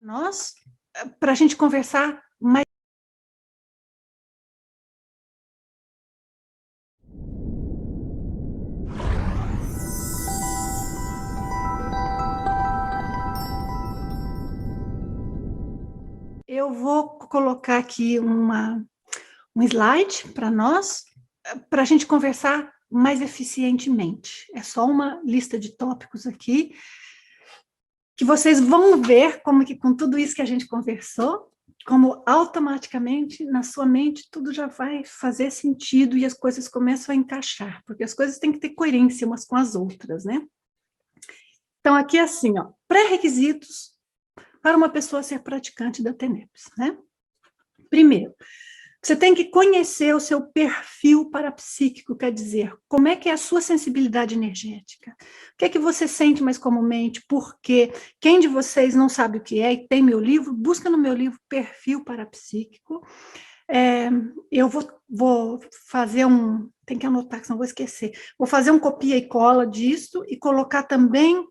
Nós, para a gente conversar mais. Eu vou colocar aqui um slide para nós, para a gente conversar mais eficientemente. É só uma lista de tópicos aqui, que vocês vão ver como que com tudo isso que a gente conversou, como automaticamente na sua mente tudo já vai fazer sentido e as coisas começam a encaixar, porque as coisas têm que ter coerência umas com as outras, né? Então, aqui é assim, ó, pré-requisitos para uma pessoa ser praticante da TENEPS, né? Primeiro, você tem que conhecer o seu perfil parapsíquico, quer dizer, como é que é a sua sensibilidade energética. O que é que você sente mais comumente, por quê? Quem de vocês não sabe o que é e tem meu livro, busca no meu livro Perfil Parapsíquico. Eu vou fazer tem que anotar, que senão vou esquecer. Vou fazer um copia e cola disso e colocar também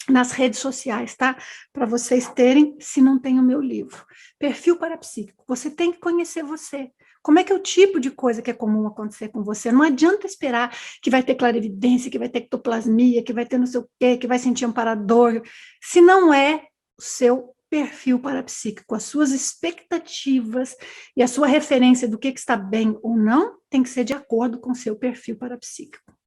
nas redes sociais, tá? Para vocês terem, se não tem o meu livro. Perfil parapsíquico. Você tem que conhecer você. Como é que é o tipo de coisa que é comum acontecer com você? Não adianta esperar que vai ter clarividência, que vai ter ectoplasmia, que vai ter não sei o quê, que vai sentir amparador. Se não é o seu perfil parapsíquico, as suas expectativas e a sua referência do que está bem ou não, tem que ser de acordo com o seu perfil parapsíquico.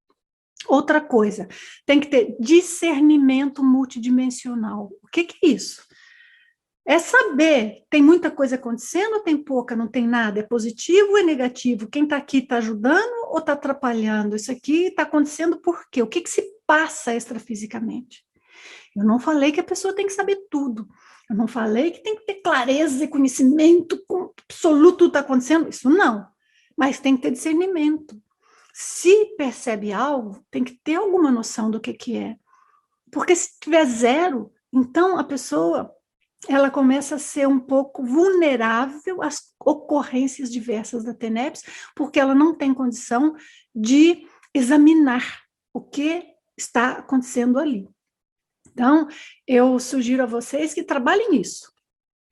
Outra coisa, tem que ter discernimento multidimensional. O que é isso? É saber, tem muita coisa acontecendo ou tem pouca, não tem nada? É positivo ou é negativo? Quem está aqui está ajudando ou está atrapalhando? Isso aqui está acontecendo por quê? O que se passa extrafisicamente? Eu não falei que a pessoa tem que saber tudo. Eu não falei que tem que ter clareza e conhecimento absoluto do que está acontecendo. Isso não. Mas tem que ter discernimento. Se percebe algo, tem que ter alguma noção do que é. Porque se tiver zero, então a pessoa ela começa a ser um pouco vulnerável às ocorrências diversas da TENEPS, porque ela não tem condição de examinar o que está acontecendo ali. Então, eu sugiro a vocês que trabalhem nisso.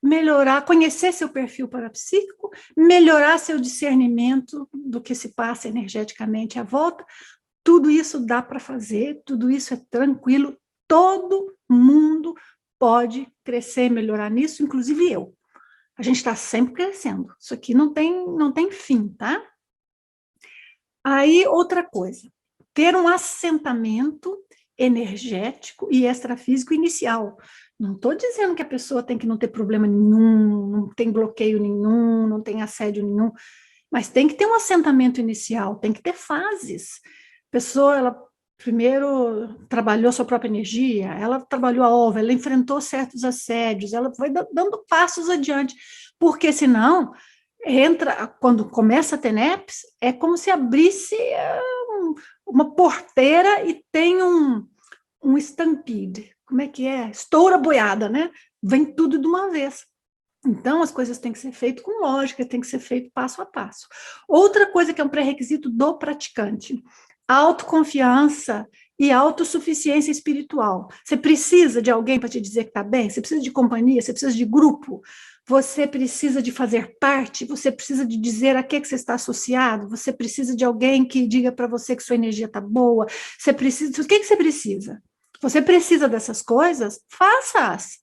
Melhorar, conhecer seu perfil parapsíquico, melhorar seu discernimento do que se passa energeticamente à volta, tudo isso dá para fazer, tudo isso é tranquilo, todo mundo pode crescer e melhorar nisso, inclusive eu. A gente está sempre crescendo, isso aqui não tem fim, tá? Aí, outra coisa, ter um assentamento energético e extrafísico inicial. Não estou dizendo que a pessoa tem que não ter problema nenhum, não tem bloqueio nenhum, não tem assédio nenhum, mas tem que ter um assentamento inicial, tem que ter fases. A pessoa, ela primeiro trabalhou sua própria energia, ela trabalhou a ova, ela enfrentou certos assédios, ela foi dando passos adiante, porque senão quando começa a TENEPS, é como se abrisse uma porteira e tem um stampede. Como é que é? Estoura a boiada, né? Vem tudo de uma vez. Então, as coisas têm que ser feitas com lógica, tem que ser feito passo a passo. Outra coisa que é um pré-requisito do praticante, autoconfiança e autossuficiência espiritual. Você precisa de alguém para te dizer que está bem? Você precisa de companhia? Você precisa de grupo? Você precisa de fazer parte? Você precisa de dizer a que você está associado? Você precisa de alguém que diga para você que sua energia está boa? Você precisa... O que você precisa? Você precisa dessas coisas? Faça-as.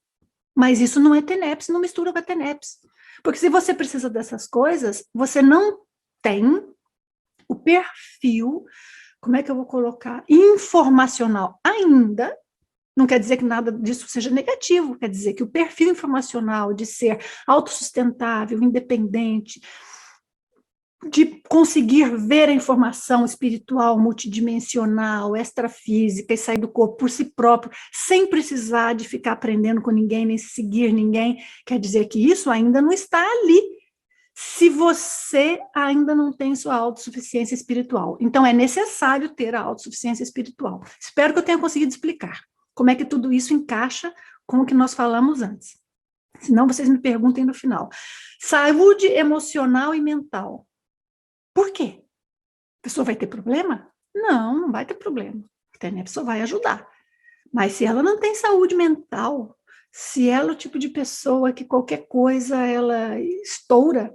Mas isso não é TENEPS, não mistura com a TENEPS. Porque se você precisa dessas coisas, você não tem o perfil, como é que eu vou colocar? Informacional ainda, não quer dizer que nada disso seja negativo, quer dizer que o perfil informacional de ser autossustentável, independente, de conseguir ver a informação espiritual, multidimensional, extrafísica e sair do corpo por si próprio, sem precisar de ficar aprendendo com ninguém, nem seguir ninguém, quer dizer que isso ainda não está ali, se você ainda não tem sua autossuficiência espiritual. Então, é necessário ter a autossuficiência espiritual. Espero que eu tenha conseguido explicar como é que tudo isso encaixa com o que nós falamos antes. Senão, vocês me perguntem no final. Saúde emocional e mental. Por quê? A pessoa vai ter problema? Não, não vai ter problema. A pessoa vai ajudar. Mas se ela não tem saúde mental, Se ela é o tipo de pessoa que qualquer coisa ela estoura,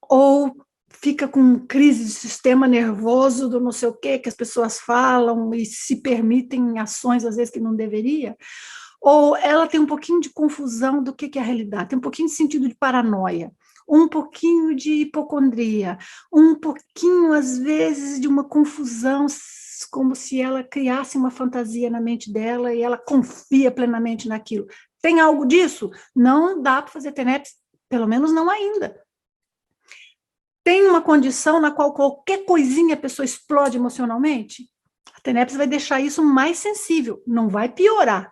ou fica com crise de sistema nervoso do não sei o quê, que as pessoas falam e se permitem ações às vezes que não deveria, ou ela tem um pouquinho de confusão do que é a realidade, tem um pouquinho de sentido de paranoia, um pouquinho de hipocondria, um pouquinho, às vezes, de uma confusão, como se ela criasse uma fantasia na mente dela e ela confia plenamente naquilo. Tem algo disso? Não dá para fazer TENEPS, pelo menos não ainda. Tem uma condição na qual qualquer coisinha a pessoa explode emocionalmente? A TENEPS vai deixar isso mais sensível, não vai piorar,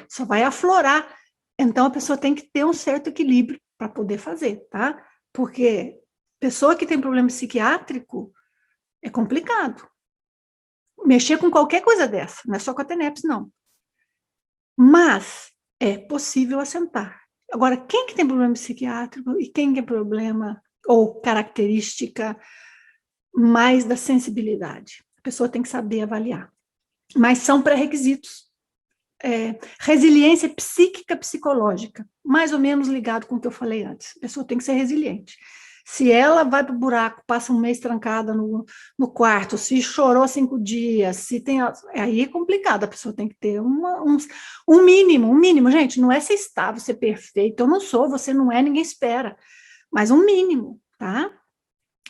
só vai aflorar. Então, a pessoa tem que ter um certo equilíbrio para poder fazer, tá? Porque pessoa que tem problema psiquiátrico é complicado. Mexer com qualquer coisa dessa, não é só com a TENEPS, não. Mas é possível assentar. Agora, quem que tem problema psiquiátrico e quem que tem problema ou característica mais da sensibilidade? A pessoa tem que saber avaliar. Mas são pré-requisitos. Resiliência psíquica, psicológica, mais ou menos ligado com o que eu falei antes. A pessoa tem que ser resiliente. Se ela vai para o buraco, passa um mês trancada no quarto, se chorou 5 dias, se tem. Aí é complicado, a pessoa tem que ter um mínimo, gente, não é ser estável, ser perfeito. Eu não sou, você não é, ninguém espera. Mas um mínimo, tá?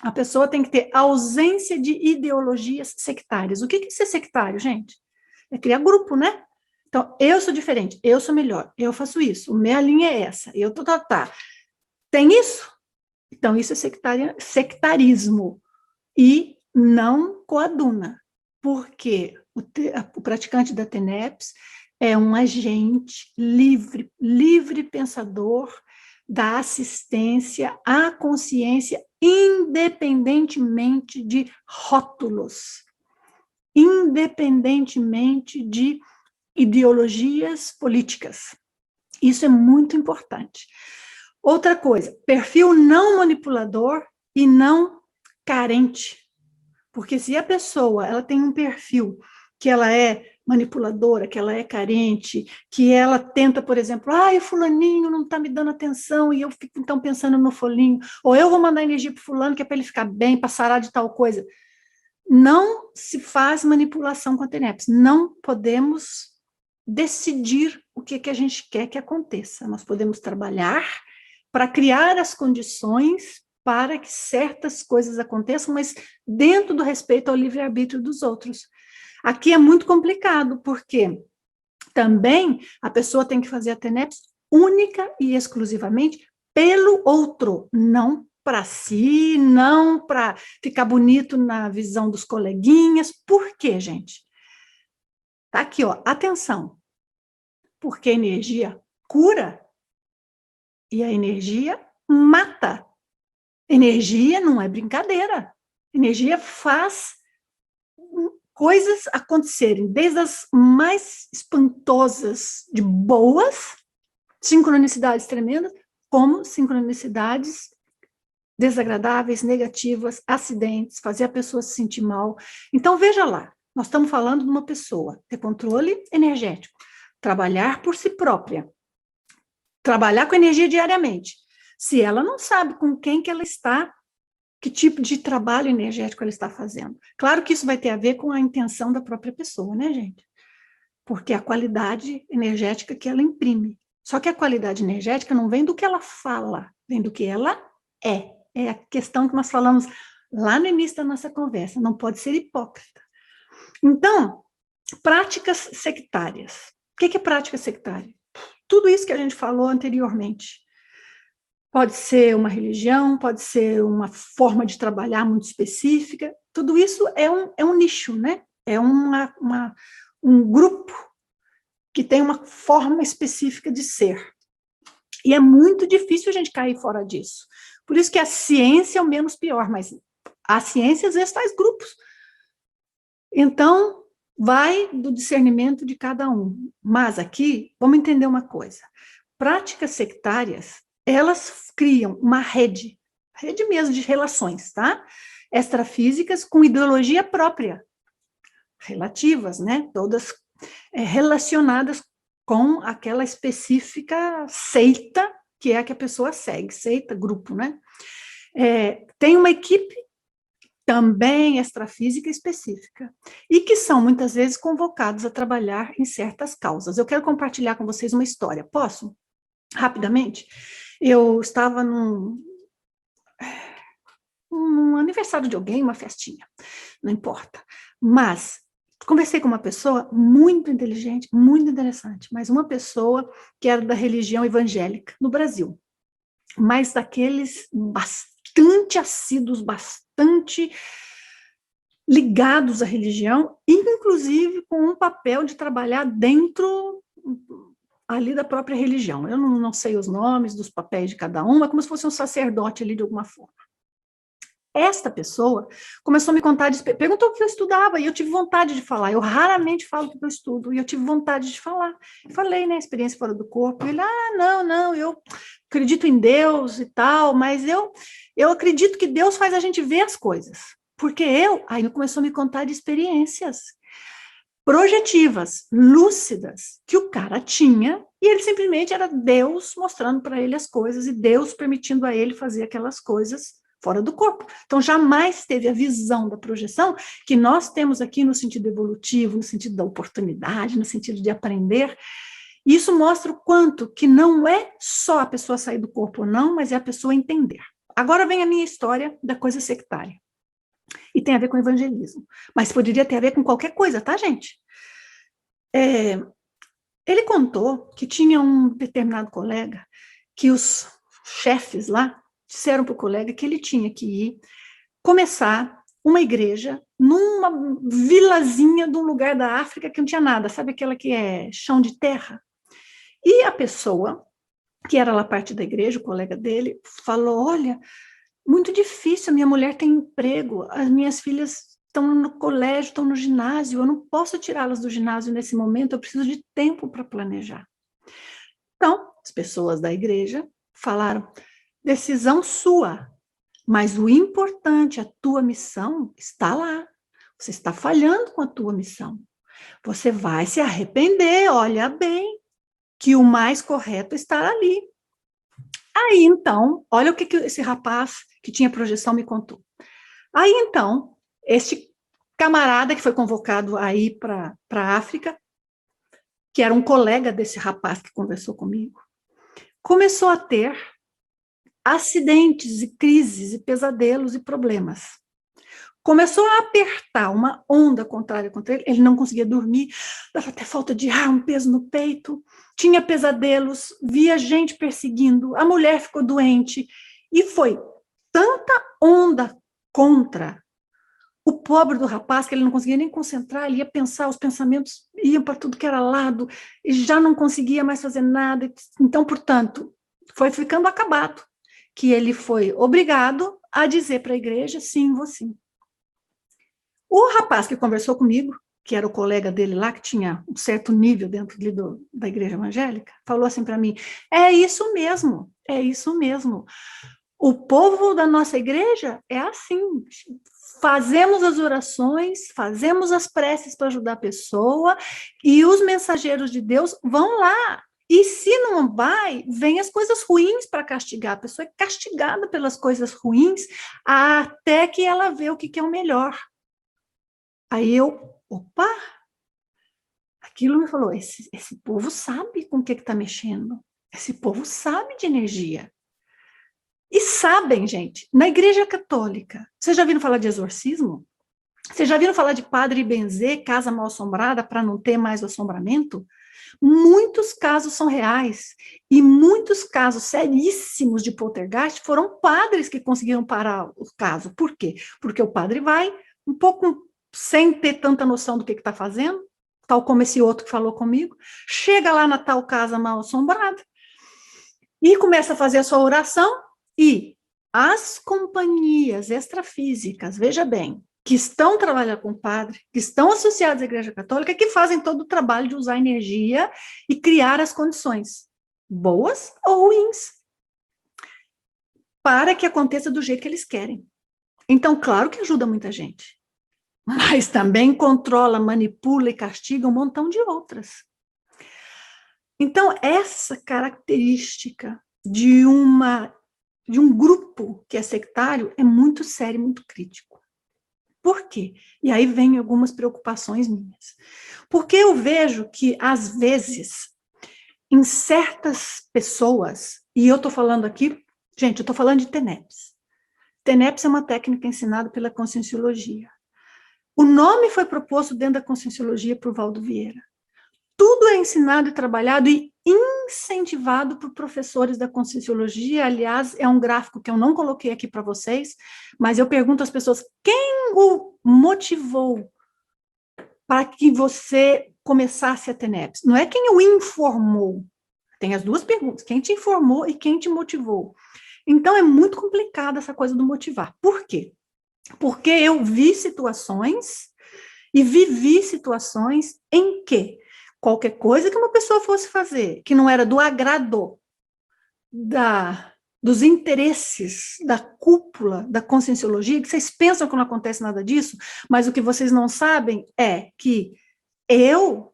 A pessoa tem que ter ausência de ideologias sectárias. O que é ser sectário, gente? É criar grupo, né? Então, eu sou diferente, eu sou melhor, eu faço isso, minha linha é essa, eu tá. Tem isso? Então, isso é sectarismo e não coaduna, porque o praticante da TENEPS é um agente livre pensador da assistência à consciência, independentemente de rótulos, independentemente de ideologias políticas. Isso é muito importante. Outra coisa, perfil não manipulador e não carente. Porque se a pessoa ela tem um perfil que ela é manipuladora, que ela é carente, que ela tenta, por exemplo, o fulaninho não está me dando atenção e eu fico então pensando no folinho, ou eu vou mandar energia para o fulano que é para ele ficar bem, para sarar de tal coisa. Não se faz manipulação com a TENEPS. Não podemos decidir o que a gente quer que aconteça. Nós podemos trabalhar para criar as condições para que certas coisas aconteçam, mas dentro do respeito ao livre-arbítrio dos outros. Aqui é muito complicado, porque também a pessoa tem que fazer a TENEPS única e exclusivamente pelo outro, não para si, não para ficar bonito na visão dos coleguinhas. Por quê, gente? Tá aqui, ó, atenção. Porque a energia cura e a energia mata. Energia não é brincadeira. Energia faz coisas acontecerem, desde as mais espantosas de boas, sincronicidades tremendas, como sincronicidades desagradáveis, negativas, acidentes, fazer a pessoa se sentir mal. Então, veja lá, nós estamos falando de uma pessoa ter controle energético, trabalhar por si própria, trabalhar com energia diariamente. Se ela não sabe com quem que ela está, que tipo de trabalho energético ela está fazendo. Claro que isso vai ter a ver com a intenção da própria pessoa, né, gente? Porque a qualidade energética que ela imprime. Só que a qualidade energética não vem do que ela fala, vem do que ela é. É a questão que nós falamos lá no início da nossa conversa, não pode ser hipócrita. Então, práticas sectárias. O que é prática sectária? Tudo isso que a gente falou anteriormente. Pode ser uma religião, pode ser uma forma de trabalhar muito específica. Tudo isso é um nicho, né? É um grupo que tem uma forma específica de ser. E é muito difícil a gente cair fora disso. Por isso que a ciência é o menos pior, mas a ciência às vezes faz grupos. Então, vai do discernimento de cada um. Mas aqui, vamos entender uma coisa. Práticas sectárias, elas criam uma rede mesmo de relações, tá? Extrafísicas com ideologia própria, relativas, né? Todas relacionadas com aquela específica seita que é a que a pessoa segue, seita, grupo, né? Tem uma equipe também extrafísica específica, e que são muitas vezes convocados a trabalhar em certas causas. Eu quero compartilhar com vocês uma história, posso? Rapidamente? Eu estava num aniversário de alguém, uma festinha, não importa, mas conversei com uma pessoa muito inteligente, muito interessante, mas uma pessoa que era da religião evangélica no Brasil, mas daqueles bastante assíduos, bastante ligados à religião, inclusive com um papel de trabalhar dentro ali da própria religião. Eu não sei os nomes dos papéis de cada um, é como se fosse um sacerdote ali de alguma forma. Esta pessoa começou a me contar, perguntou o que eu estudava, e eu tive vontade de falar. Eu raramente falo o que eu estudo, e eu tive vontade de falar. Falei, né, experiência fora do corpo. Ele, não, eu acredito em Deus e tal, mas eu acredito que Deus faz a gente ver as coisas. Porque aí ele começou a me contar de experiências projetivas, lúcidas, que o cara tinha, e ele simplesmente era Deus mostrando para ele as coisas, e Deus permitindo a ele fazer aquelas coisas fora do corpo. Então, jamais teve a visão da projeção que nós temos aqui no sentido evolutivo, no sentido da oportunidade, no sentido de aprender. E isso mostra o quanto que não é só a pessoa sair do corpo ou não, mas é a pessoa entender. Agora vem a minha história da coisa sectária. E tem a ver com evangelismo. Mas poderia ter a ver com qualquer coisa, tá, gente? Ele contou que tinha um determinado colega que os chefes lá disseram para o colega que ele tinha que ir começar uma igreja numa vilazinha de um lugar da África que não tinha nada, sabe aquela que é chão de terra? E a pessoa, que era lá parte da igreja, o colega dele, falou, olha, muito difícil, a minha mulher tem emprego, as minhas filhas estão no colégio, estão no ginásio, eu não posso tirá-las do ginásio nesse momento, eu preciso de tempo para planejar. Então, as pessoas da igreja falaram, decisão sua, mas o importante, a tua missão está lá. Você está falhando com a tua missão. Você vai se arrepender, olha bem, que o mais correto está ali. Aí, então, olha o que esse rapaz que tinha projeção me contou. Aí, então, este camarada que foi convocado aí para a África, que era um colega desse rapaz que conversou comigo, começou a ter acidentes e crises e pesadelos e problemas. Começou a apertar uma onda contrária contra ele, ele não conseguia dormir, dava até falta de ar, um peso no peito, tinha pesadelos, via gente perseguindo, a mulher ficou doente, e foi tanta onda contra o pobre do rapaz que ele não conseguia nem concentrar, ele ia pensar, os pensamentos iam para tudo que era lado, e já não conseguia mais fazer nada, então, portanto, foi ficando acabado, que ele foi obrigado a dizer para a igreja, sim, vou sim. O rapaz que conversou comigo, que era o colega dele lá, que tinha um certo nível dentro da igreja evangélica, falou assim para mim, é isso mesmo, é isso mesmo. O povo da nossa igreja é assim, fazemos as orações, fazemos as preces para ajudar a pessoa, e os mensageiros de Deus vão lá. E se não vai, vem as coisas ruins para castigar. A pessoa é castigada pelas coisas ruins até que ela vê o que é o melhor. Aí opa, aquilo me falou, esse povo sabe com o que está mexendo, esse povo sabe de energia. E sabem, gente, na igreja católica, vocês já viram falar de exorcismo? Vocês já viram falar de padre benzer, casa mal assombrada, para não ter mais o assombramento? Muitos casos são reais, e muitos casos seríssimos de poltergeist foram padres que conseguiram parar o caso. Por quê? Porque o padre vai um pouco sem ter tanta noção do que está fazendo, tal como esse outro que falou comigo, chega lá na tal casa mal assombrada e começa a fazer a sua oração, e as companhias extrafísicas, veja bem, que estão trabalhando com o padre, que estão associados à Igreja Católica, que fazem todo o trabalho de usar energia e criar as condições, boas ou ruins, para que aconteça do jeito que eles querem. Então, claro que ajuda muita gente, mas também controla, manipula e castiga um montão de outras. Então, essa característica de um grupo que é sectário é muito sério, muito crítico. Por quê? E aí vem algumas preocupações minhas. Porque eu vejo que, às vezes, em certas pessoas, e eu estou falando aqui, gente, eu estou falando de TENEPS. TENEPS é uma técnica ensinada pela Conscienciologia. O nome foi proposto dentro da Conscienciologia por Valdo Vieira. Tudo é ensinado e trabalhado e incentivado por professores da Conscienciologia. Aliás, é um gráfico que eu não coloquei aqui para vocês, mas eu pergunto às pessoas, quem o motivou para que você começasse a TENEPS? Não é quem o informou. Tem as duas perguntas, quem te informou e quem te motivou. Então, é muito complicada essa coisa do motivar. Por quê? Porque eu vi situações e vivi situações em que qualquer coisa que uma pessoa fosse fazer, que não era do agrado dos interesses da cúpula da Conscienciologia, que vocês pensam que não acontece nada disso, mas o que vocês não sabem é que eu,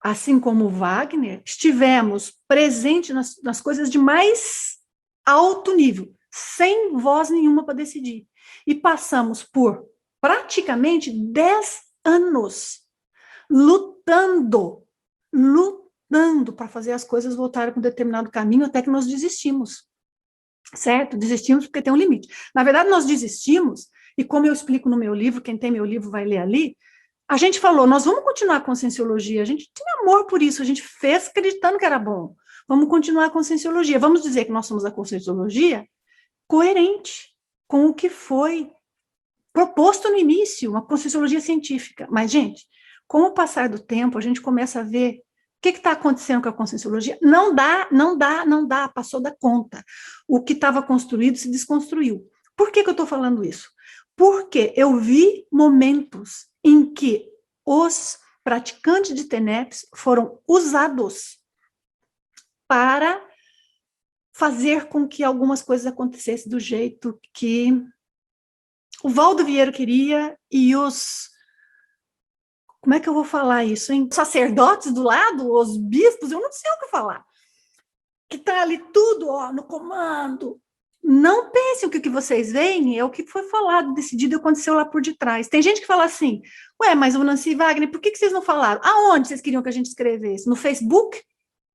assim como o Wagner, estivemos presentes nas coisas de mais alto nível, sem voz nenhuma para decidir. E passamos por praticamente 10 anos lutando para fazer as coisas voltarem para um determinado caminho, até que nós desistimos, certo? Desistimos porque tem um limite. Na verdade, nós desistimos, e como eu explico no meu livro, quem tem meu livro vai ler ali, a gente falou, nós vamos continuar com a Conscienciologia, a gente tinha amor por isso, a gente fez acreditando que era bom, vamos continuar com a Conscienciologia, vamos dizer que nós somos a Conscienciologia coerente com o que foi proposto no início, uma Conscienciologia científica. Mas, gente, com o passar do tempo, a gente começa a ver o que está acontecendo com a Conscienciologia. Não dá, passou da conta. O que estava construído se desconstruiu. Por que eu estou falando isso? Porque eu vi momentos em que os praticantes de TENEPS foram usados para fazer com que algumas coisas acontecessem do jeito que o Valdo Vieira queria e os... Como é que eu vou falar isso, hein? Os sacerdotes do lado, os bispos, eu não sei o que falar. Que está ali tudo, ó, no comando. Não pensem que o que vocês veem é o que foi falado, decidido e aconteceu lá por detrás. Tem gente que fala assim, ué, mas o Nancy e Wagner, por que vocês não falaram? Aonde vocês queriam que a gente escrevesse? No Facebook?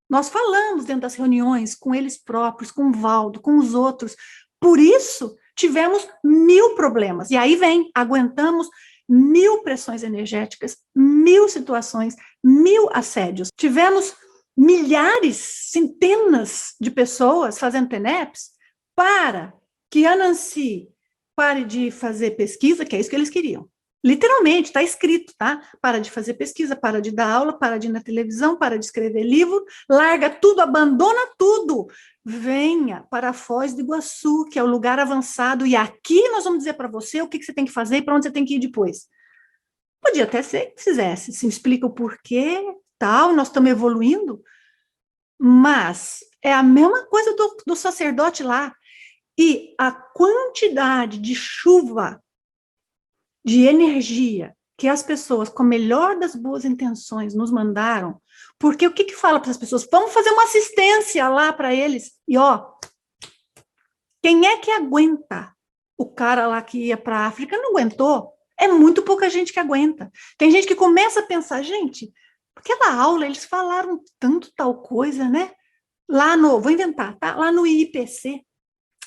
Nós falamos dentro das reuniões com eles próprios, com o Valdo, com os outros. Por isso, tivemos 1000 problemas. E aí vem, aguentamos 1000 pressões energéticas, 1000 situações, 1000 assédios. Tivemos milhares, centenas de pessoas fazendo TENEPS para que a Nancy pare de fazer pesquisa, que é isso que eles queriam. Literalmente, está escrito, tá? Para de fazer pesquisa, para de dar aula, para de ir na televisão, para de escrever livro, larga tudo, abandona tudo. Venha para Foz do Iguaçu, que é o lugar avançado, e aqui nós vamos dizer para você o que você tem que fazer e para onde você tem que ir depois. Podia até ser que fizesse, se explica o porquê, tal, nós estamos evoluindo, mas é a mesma coisa do sacerdote lá. E a quantidade de chuva, de energia que as pessoas, com a melhor das boas intenções, nos mandaram, porque o que fala para as pessoas? Vamos fazer uma assistência lá para eles. E, ó, quem é que aguenta? O cara lá que ia para a África não aguentou. É muito pouca gente que aguenta. Tem gente que começa a pensar, gente, aquela aula, eles falaram tanto tal coisa, né? Lá no, vou inventar, tá? Lá no IPC,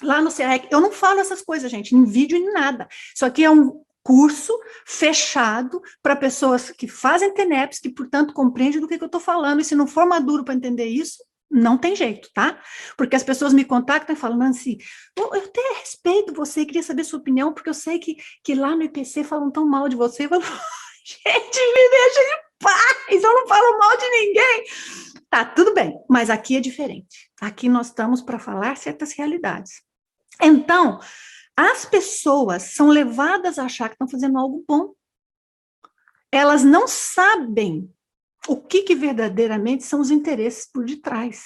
lá no CEREC, eu não falo essas coisas, gente, em vídeo nem nada. Isso aqui é um curso fechado para pessoas que fazem TENEPS, que, portanto, compreendem do que eu estou falando, e se não for maduro para entender isso, não tem jeito, tá? Porque as pessoas me contactam e falam, Nancy, eu até respeito você, queria saber sua opinião, porque eu sei que lá no IPC falam tão mal de você. Eu falo, gente, me deixa em paz, eu não falo mal de ninguém. Tá, tudo bem, mas aqui é diferente. Aqui nós estamos para falar certas realidades. Então, as pessoas são levadas a achar que estão fazendo algo bom. Elas não sabem o que verdadeiramente são os interesses por detrás.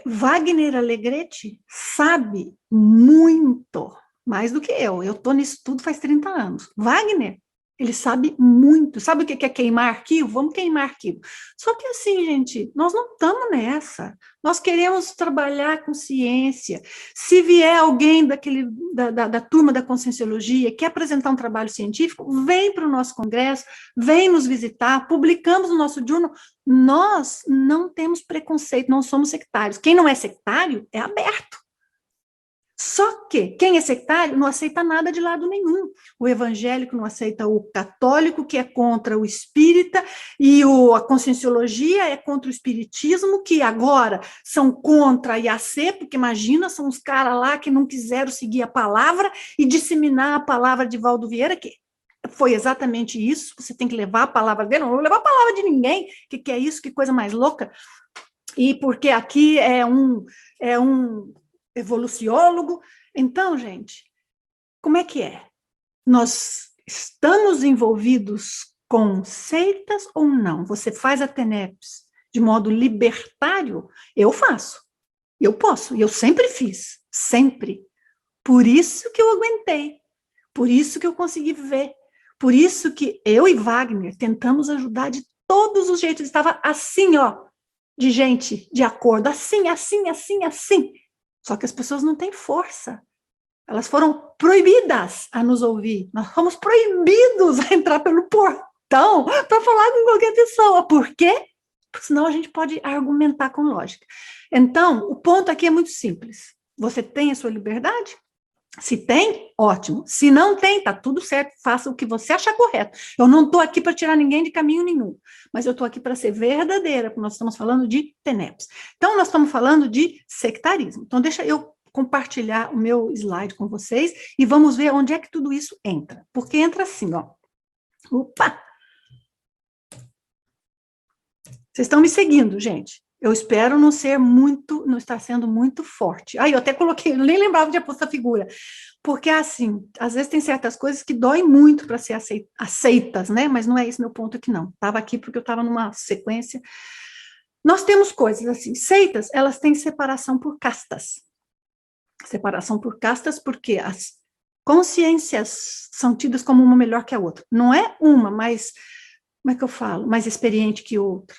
Wagner Alegretti sabe muito, mais do que eu. Eu estou nisso tudo faz 30 anos. Wagner Ele sabe muito. Sabe o que é queimar arquivo? Vamos queimar arquivo. Só que assim, gente, nós não estamos nessa. Nós queremos trabalhar com ciência. Se vier alguém da turma da Conscienciologia, quer apresentar um trabalho científico, vem para o nosso congresso, vem nos visitar, publicamos no nosso journal. Nós não temos preconceito, não somos sectários. Quem não é sectário é aberto. Só que quem é sectário não aceita nada de lado nenhum. O evangélico não aceita o católico, que é contra o espírita, e a conscienciologia é contra o espiritismo, que agora são contra a IAC, porque imagina, são os caras lá que não quiseram seguir a palavra e disseminar a palavra de Valdo Vieira, que foi exatamente isso, você tem que levar a palavra dele, não vou levar a palavra de ninguém, que é isso, que coisa mais louca, e porque aqui é um evoluciólogo. Então, gente, como é que é? Nós estamos envolvidos com seitas ou não? Você faz a TENEPS de modo libertário? Eu faço, eu posso, e eu sempre fiz, sempre. Por isso que eu aguentei, por isso que eu consegui viver, por isso que eu e Wagner tentamos ajudar de todos os jeitos. Estava assim, ó, de gente de acordo, assim, assim, assim, assim. Só que as pessoas não têm força. Elas foram proibidas a nos ouvir. Nós fomos proibidos a entrar pelo portão para falar com qualquer pessoa. Por quê? Porque senão a gente pode argumentar com lógica. Então, o ponto aqui é muito simples. Você tem a sua liberdade? Se tem, ótimo. Se não tem, tá tudo certo. Faça o que você achar correto. Eu não estou aqui para tirar ninguém de caminho nenhum, mas eu estou aqui para ser verdadeira, porque nós estamos falando de TENEPS. Então, nós estamos falando de sectarismo. Então, deixa eu compartilhar o meu slide com vocês e vamos ver onde é que tudo isso entra. Porque entra assim, ó. Opa! Vocês estão me seguindo, gente? Eu espero não estar sendo muito forte. Aí eu até coloquei, eu nem lembrava de pôr essa figura. Porque, assim, às vezes tem certas coisas que doem muito para ser aceitas, né? Mas não é esse meu ponto aqui, não. Estava aqui porque eu estava numa sequência. Nós temos coisas assim, seitas, elas têm separação por castas. Separação por castas porque as consciências são tidas como uma melhor que a outra. Não é uma mais, como é que eu falo? Mais experiente que outra.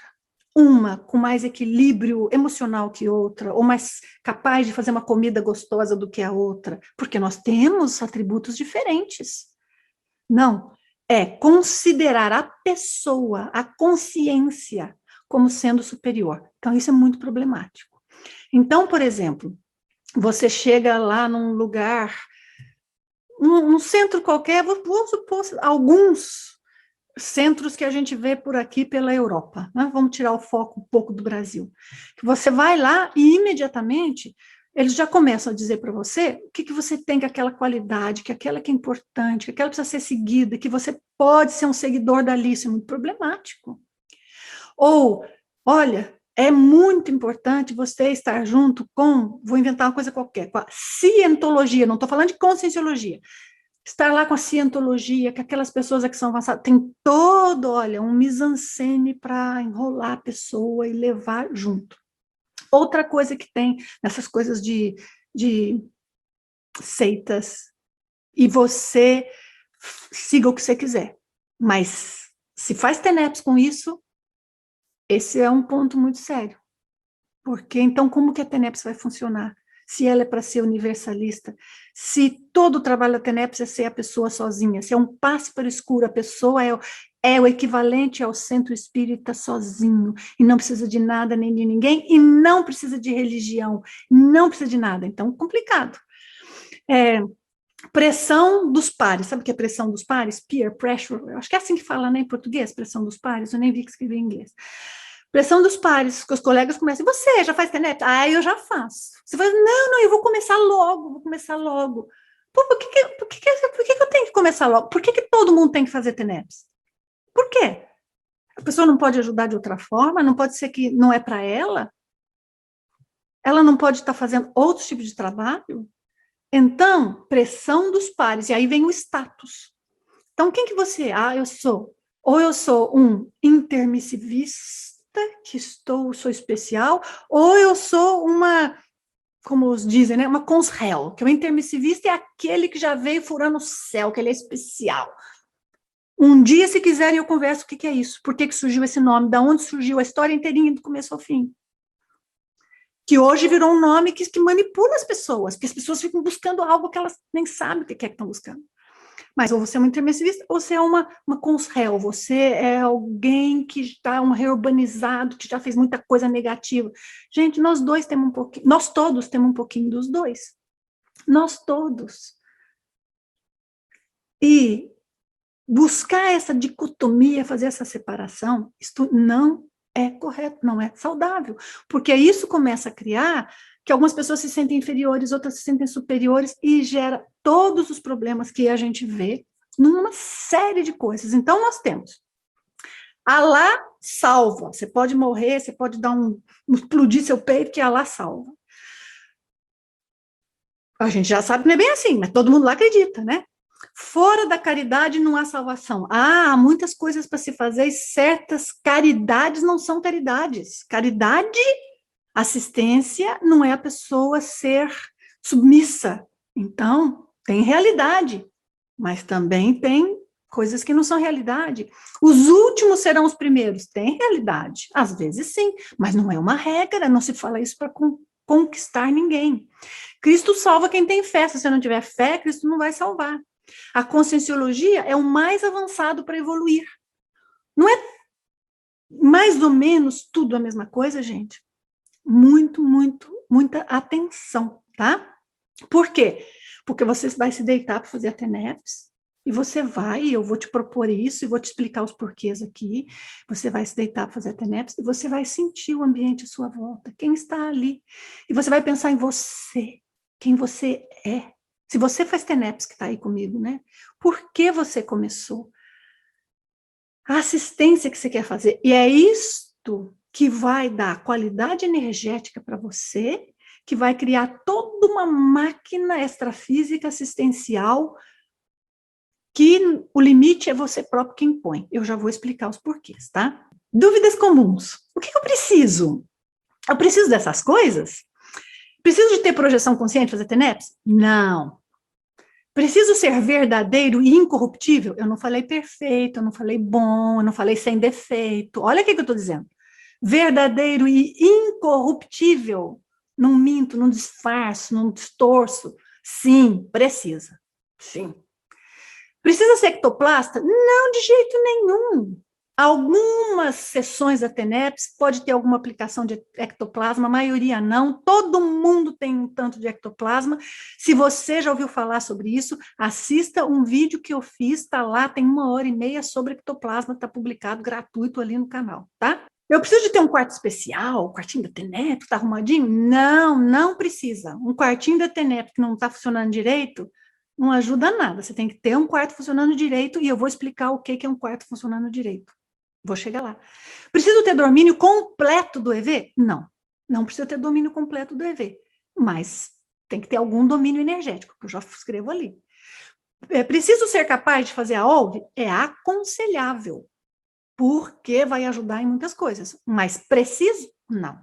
Uma com mais equilíbrio emocional que outra, ou mais capaz de fazer uma comida gostosa do que a outra, porque nós temos atributos diferentes. Não, é considerar a pessoa, a consciência, como sendo superior. Então, isso é muito problemático. Então, por exemplo, você chega lá num lugar, num centro qualquer, vou supor, alguns centros que a gente vê por aqui pela Europa, né? Vamos tirar o foco um pouco do Brasil. Você vai lá e imediatamente eles já começam a dizer para você o que você tem com aquela qualidade, que aquela que é importante, que aquela precisa ser seguida, que você pode ser um seguidor dali, isso é muito problemático. Ou, olha, é muito importante você estar junto com, vou inventar uma coisa qualquer, com a cientologia, não estou falando de conscienciologia, estar lá com a cientologia, que aquelas pessoas que são avançadas, tem todo, olha, um mise-en-scène para enrolar a pessoa e levar junto. Outra coisa que tem nessas coisas de seitas, e você siga o que você quiser, mas se faz TENEPS com isso, esse é um ponto muito sério, porque então como que a TENEPS vai funcionar? Se ela é para ser universalista, se todo o trabalho da TENEPS é ser a pessoa sozinha, se é um passe para o escuro, a pessoa é o equivalente ao centro espírita sozinho, e não precisa de nada nem de ninguém, e não precisa de religião, não precisa de nada, então complicado. Pressão dos pares, sabe o que é pressão dos pares? Peer pressure, eu acho que é assim que fala, né, em português, pressão dos pares, eu nem vi que escrevi em inglês. Pressão dos pares, que os colegas começam, você já faz TENEPS? Ah, eu já faço. Você fala, não, eu vou começar logo. Pô, por que eu tenho que começar logo? Por que todo mundo tem que fazer TENEPS? Por quê? A pessoa não pode ajudar de outra forma? Não pode ser que não é para ela? Ela não pode estar fazendo outros tipos de trabalho? Então, pressão dos pares, e aí vem o status. Então, quem que você é? Ah, eu sou. Ou eu sou um intermissivista, que sou especial, ou eu sou uma, como os dizem, né, uma consréu, que o intermissivista é aquele que já veio furando o céu, que ele é especial. Um dia, se quiserem, eu converso o que é isso, por que surgiu esse nome, da onde surgiu a história inteirinha do começo ao fim. Que hoje virou um nome que manipula as pessoas, porque as pessoas ficam buscando algo que elas nem sabem o que é que estão buscando. Mas ou você é uma intermissivista, ou você é uma consréu, você é alguém que está um reurbanizado, que já fez muita coisa negativa. Gente, nós dois temos um pouquinho, nós todos temos um pouquinho dos dois. Nós todos. E buscar essa dicotomia, fazer essa separação, isto não é correto, não é saudável, porque isso começa a criar que algumas pessoas se sentem inferiores, outras se sentem superiores, e gera todos os problemas que a gente vê numa série de coisas. Então, nós temos Alá salva, você pode morrer, você pode dar explodir seu peito, que Alá salva. A gente já sabe que não é bem assim, mas todo mundo lá acredita, né? Fora da caridade não há salvação. Há muitas coisas para se fazer e certas caridades não são caridades. Caridade, assistência, não é a pessoa ser submissa. Então, tem realidade, mas também tem coisas que não são realidade. Os últimos serão os primeiros. Tem realidade, às vezes sim, mas não é uma regra, não se fala isso para conquistar ninguém. Cristo salva quem tem fé. Se você não tiver fé, Cristo não vai salvar. A conscienciologia é o mais avançado para evoluir. Não é mais ou menos tudo a mesma coisa, gente? Muita atenção, tá? Por quê? Porque você vai se deitar para fazer a TENEPS, e você vai, eu vou te propor isso, e vou te explicar os porquês aqui, você vai se deitar para fazer a TENEPS, e você vai sentir o ambiente à sua volta, quem está ali, e você vai pensar em você, quem você é. Se você faz TENEPS, que está aí comigo, né? Por que você começou? A assistência que você quer fazer. E é isto que vai dar qualidade energética para você, que vai criar toda uma máquina extrafísica assistencial, que o limite é você próprio quem põe. Eu já vou explicar os porquês, tá? Dúvidas comuns. O que eu preciso? Eu preciso dessas coisas? Preciso de ter projeção consciente, fazer TENEPS? Não. Preciso ser verdadeiro e incorruptível? Eu não falei perfeito, eu não falei bom, eu não falei sem defeito. Olha o que eu estou dizendo. Verdadeiro e incorruptível. Não minto, não disfarço, não distorço. Sim, precisa. Sim. Precisa ser ectoplasta? Não, de jeito nenhum. Algumas sessões da TENEPS pode ter alguma aplicação de ectoplasma, a maioria não. Todo mundo tem um tanto de ectoplasma. Se você já ouviu falar sobre isso, assista um vídeo que eu fiz, está lá, tem 1h30 sobre ectoplasma, está publicado gratuito ali no canal, tá? Eu preciso de ter um quarto especial, quartinho da TENEPS, está arrumadinho? Não, não precisa. Um quartinho da TENEPS que não está funcionando direito, não ajuda nada. Você tem que ter um quarto funcionando direito, e eu vou explicar o que é um quarto funcionando direito. Vou chegar lá. Preciso ter domínio completo do EV? Não. Não precisa ter domínio completo do EV. Mas tem que ter algum domínio energético, que eu já escrevo ali. Preciso ser capaz de fazer a OLV? É aconselhável, porque vai ajudar em muitas coisas. Mas preciso? Não.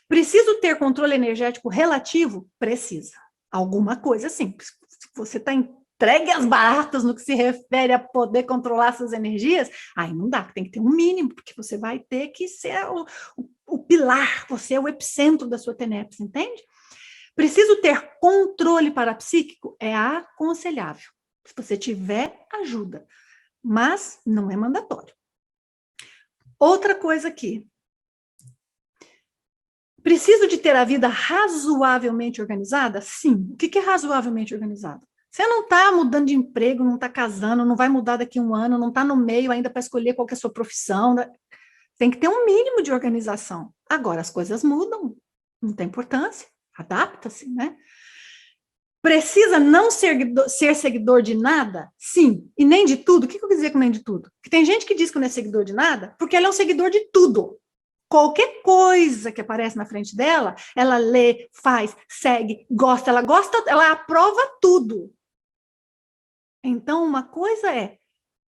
Preciso ter controle energético relativo? Precisa. Alguma coisa sim. Se você está entregue às baratas no que se refere a poder controlar suas energias, aí não dá, tem que ter um mínimo, porque você vai ter que ser o pilar, você é o epicentro da sua TENEPS, entende? Preciso ter controle parapsíquico? É aconselhável. Se você tiver, ajuda, mas não é mandatório. Outra coisa aqui. Preciso de ter a vida razoavelmente organizada? Sim. O que é razoavelmente organizado? Você não está mudando de emprego, não está casando, não vai mudar daqui a um ano, não está no meio ainda para escolher qual que é a sua profissão. Tem que ter um mínimo de organização. Agora, as coisas mudam, não tem importância, adapta-se, né? Precisa não ser seguidor de nada? Sim. E nem de tudo? O que eu quis dizer com nem de tudo? Porque tem gente que diz que não é seguidor de nada porque ela é um seguidor de tudo. Qualquer coisa que aparece na frente dela, ela lê, faz, segue, gosta, ela aprova tudo. Então, uma coisa é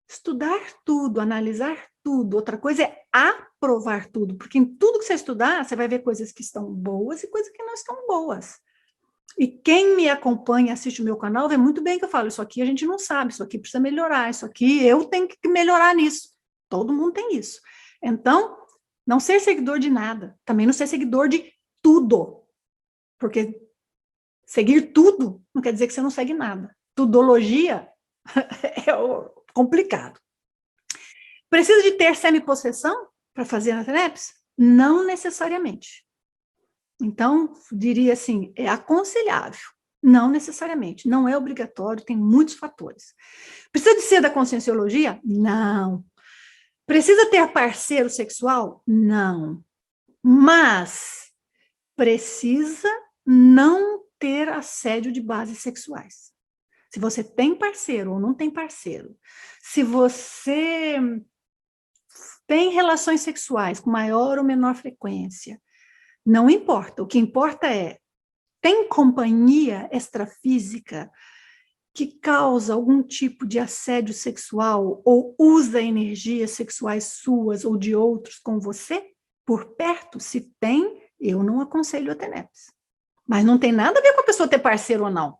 estudar tudo, analisar tudo, outra coisa é aprovar tudo, porque em tudo que você estudar, você vai ver coisas que estão boas e coisas que não estão boas. E quem me acompanha, assiste o meu canal, vê muito bem que eu falo, isso aqui a gente não sabe, isso aqui precisa melhorar, isso aqui eu tenho que melhorar nisso. Todo mundo tem isso. Então, não ser seguidor de nada, também não ser seguidor de tudo. Porque seguir tudo não quer dizer que você não segue nada. Tudologia é complicado. Precisa de ter semipossessão para fazer a TENEPS? Não necessariamente. Então, diria assim, é aconselhável. Não necessariamente, não é obrigatório, tem muitos fatores. Precisa de ser da conscienciologia? Não. Precisa ter parceiro sexual? Não. Mas precisa não ter assédio de bases sexuais. Se você tem parceiro ou não tem parceiro, se você tem relações sexuais com maior ou menor frequência, não importa. O que importa é, tem companhia extrafísica que causa algum tipo de assédio sexual ou usa energias sexuais suas ou de outros com você? Por perto, se tem, eu não aconselho a TENEPS. Mas não tem nada a ver com a pessoa ter parceiro ou não.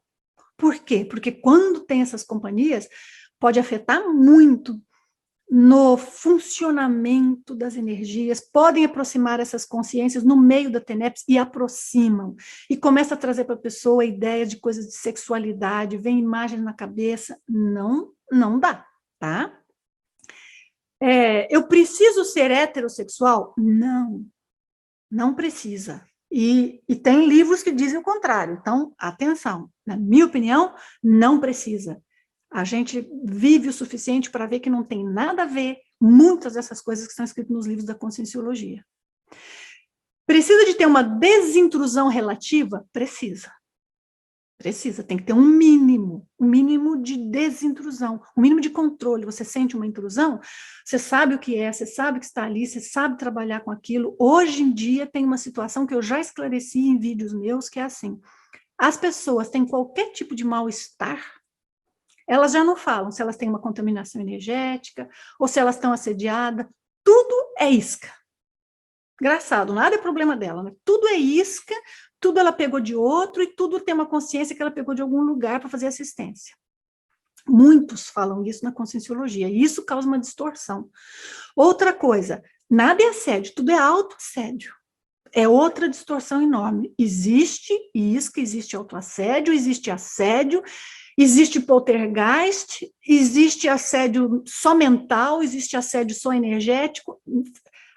Por quê? Porque quando tem essas companhias, pode afetar muito no funcionamento das energias, podem aproximar essas consciências no meio da TENEPS e aproximam. E começa a trazer para a pessoa a ideia de coisas de sexualidade, vem imagens na cabeça. Não, não dá, tá? Eu preciso ser heterossexual? Não, não precisa. E tem livros que dizem o contrário. Então, atenção. Na minha opinião, não precisa. A gente vive o suficiente para ver que não tem nada a ver muitas dessas coisas que estão escritas nos livros da conscienciologia. Precisa de ter uma desintrusão relativa? Precisa. Precisa, tem que ter um mínimo de desintrusão, um mínimo de controle. Você sente uma intrusão, você sabe o que é, você sabe que está ali, você sabe trabalhar com aquilo. Hoje em dia tem uma situação que eu já esclareci em vídeos meus, que é assim, as pessoas têm qualquer tipo de mal-estar, elas já não falam se elas têm uma contaminação energética, ou se elas estão assediadas, tudo é isca. Engraçado, nada é problema dela, né? Tudo é isca, tudo ela pegou de outro e tudo tem uma consciência que ela pegou de algum lugar para fazer assistência. Muitos falam isso na conscienciologia, e isso causa uma distorção. Outra coisa, nada é assédio, tudo é autoassédio. É outra distorção enorme. Existe isca, existe autoassédio, existe poltergeist, existe assédio só mental, existe assédio só energético.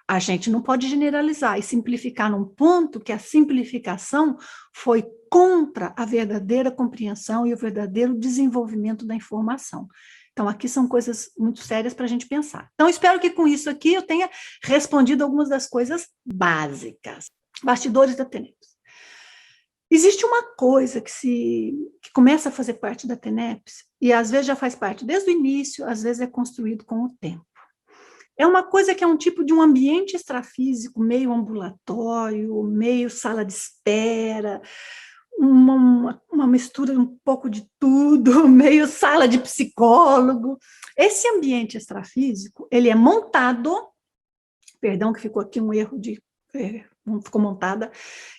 A gente não pode generalizar e simplificar num ponto que a simplificação foi contra a verdadeira compreensão e o verdadeiro desenvolvimento da informação. Então, aqui são coisas muito sérias para a gente pensar. Então, espero que com isso aqui eu tenha respondido algumas das coisas básicas. Bastidores da TENEPS. Existe uma coisa que começa a fazer parte da TENEPS, e às vezes já faz parte desde o início, às vezes é construído com o tempo. É uma coisa que é um tipo de um ambiente extrafísico, meio ambulatório, meio sala de espera, uma mistura de um pouco de tudo, meio sala de psicólogo. Esse ambiente extrafísico, ele é montado, perdão que ficou aqui um erro de... não ficou montada,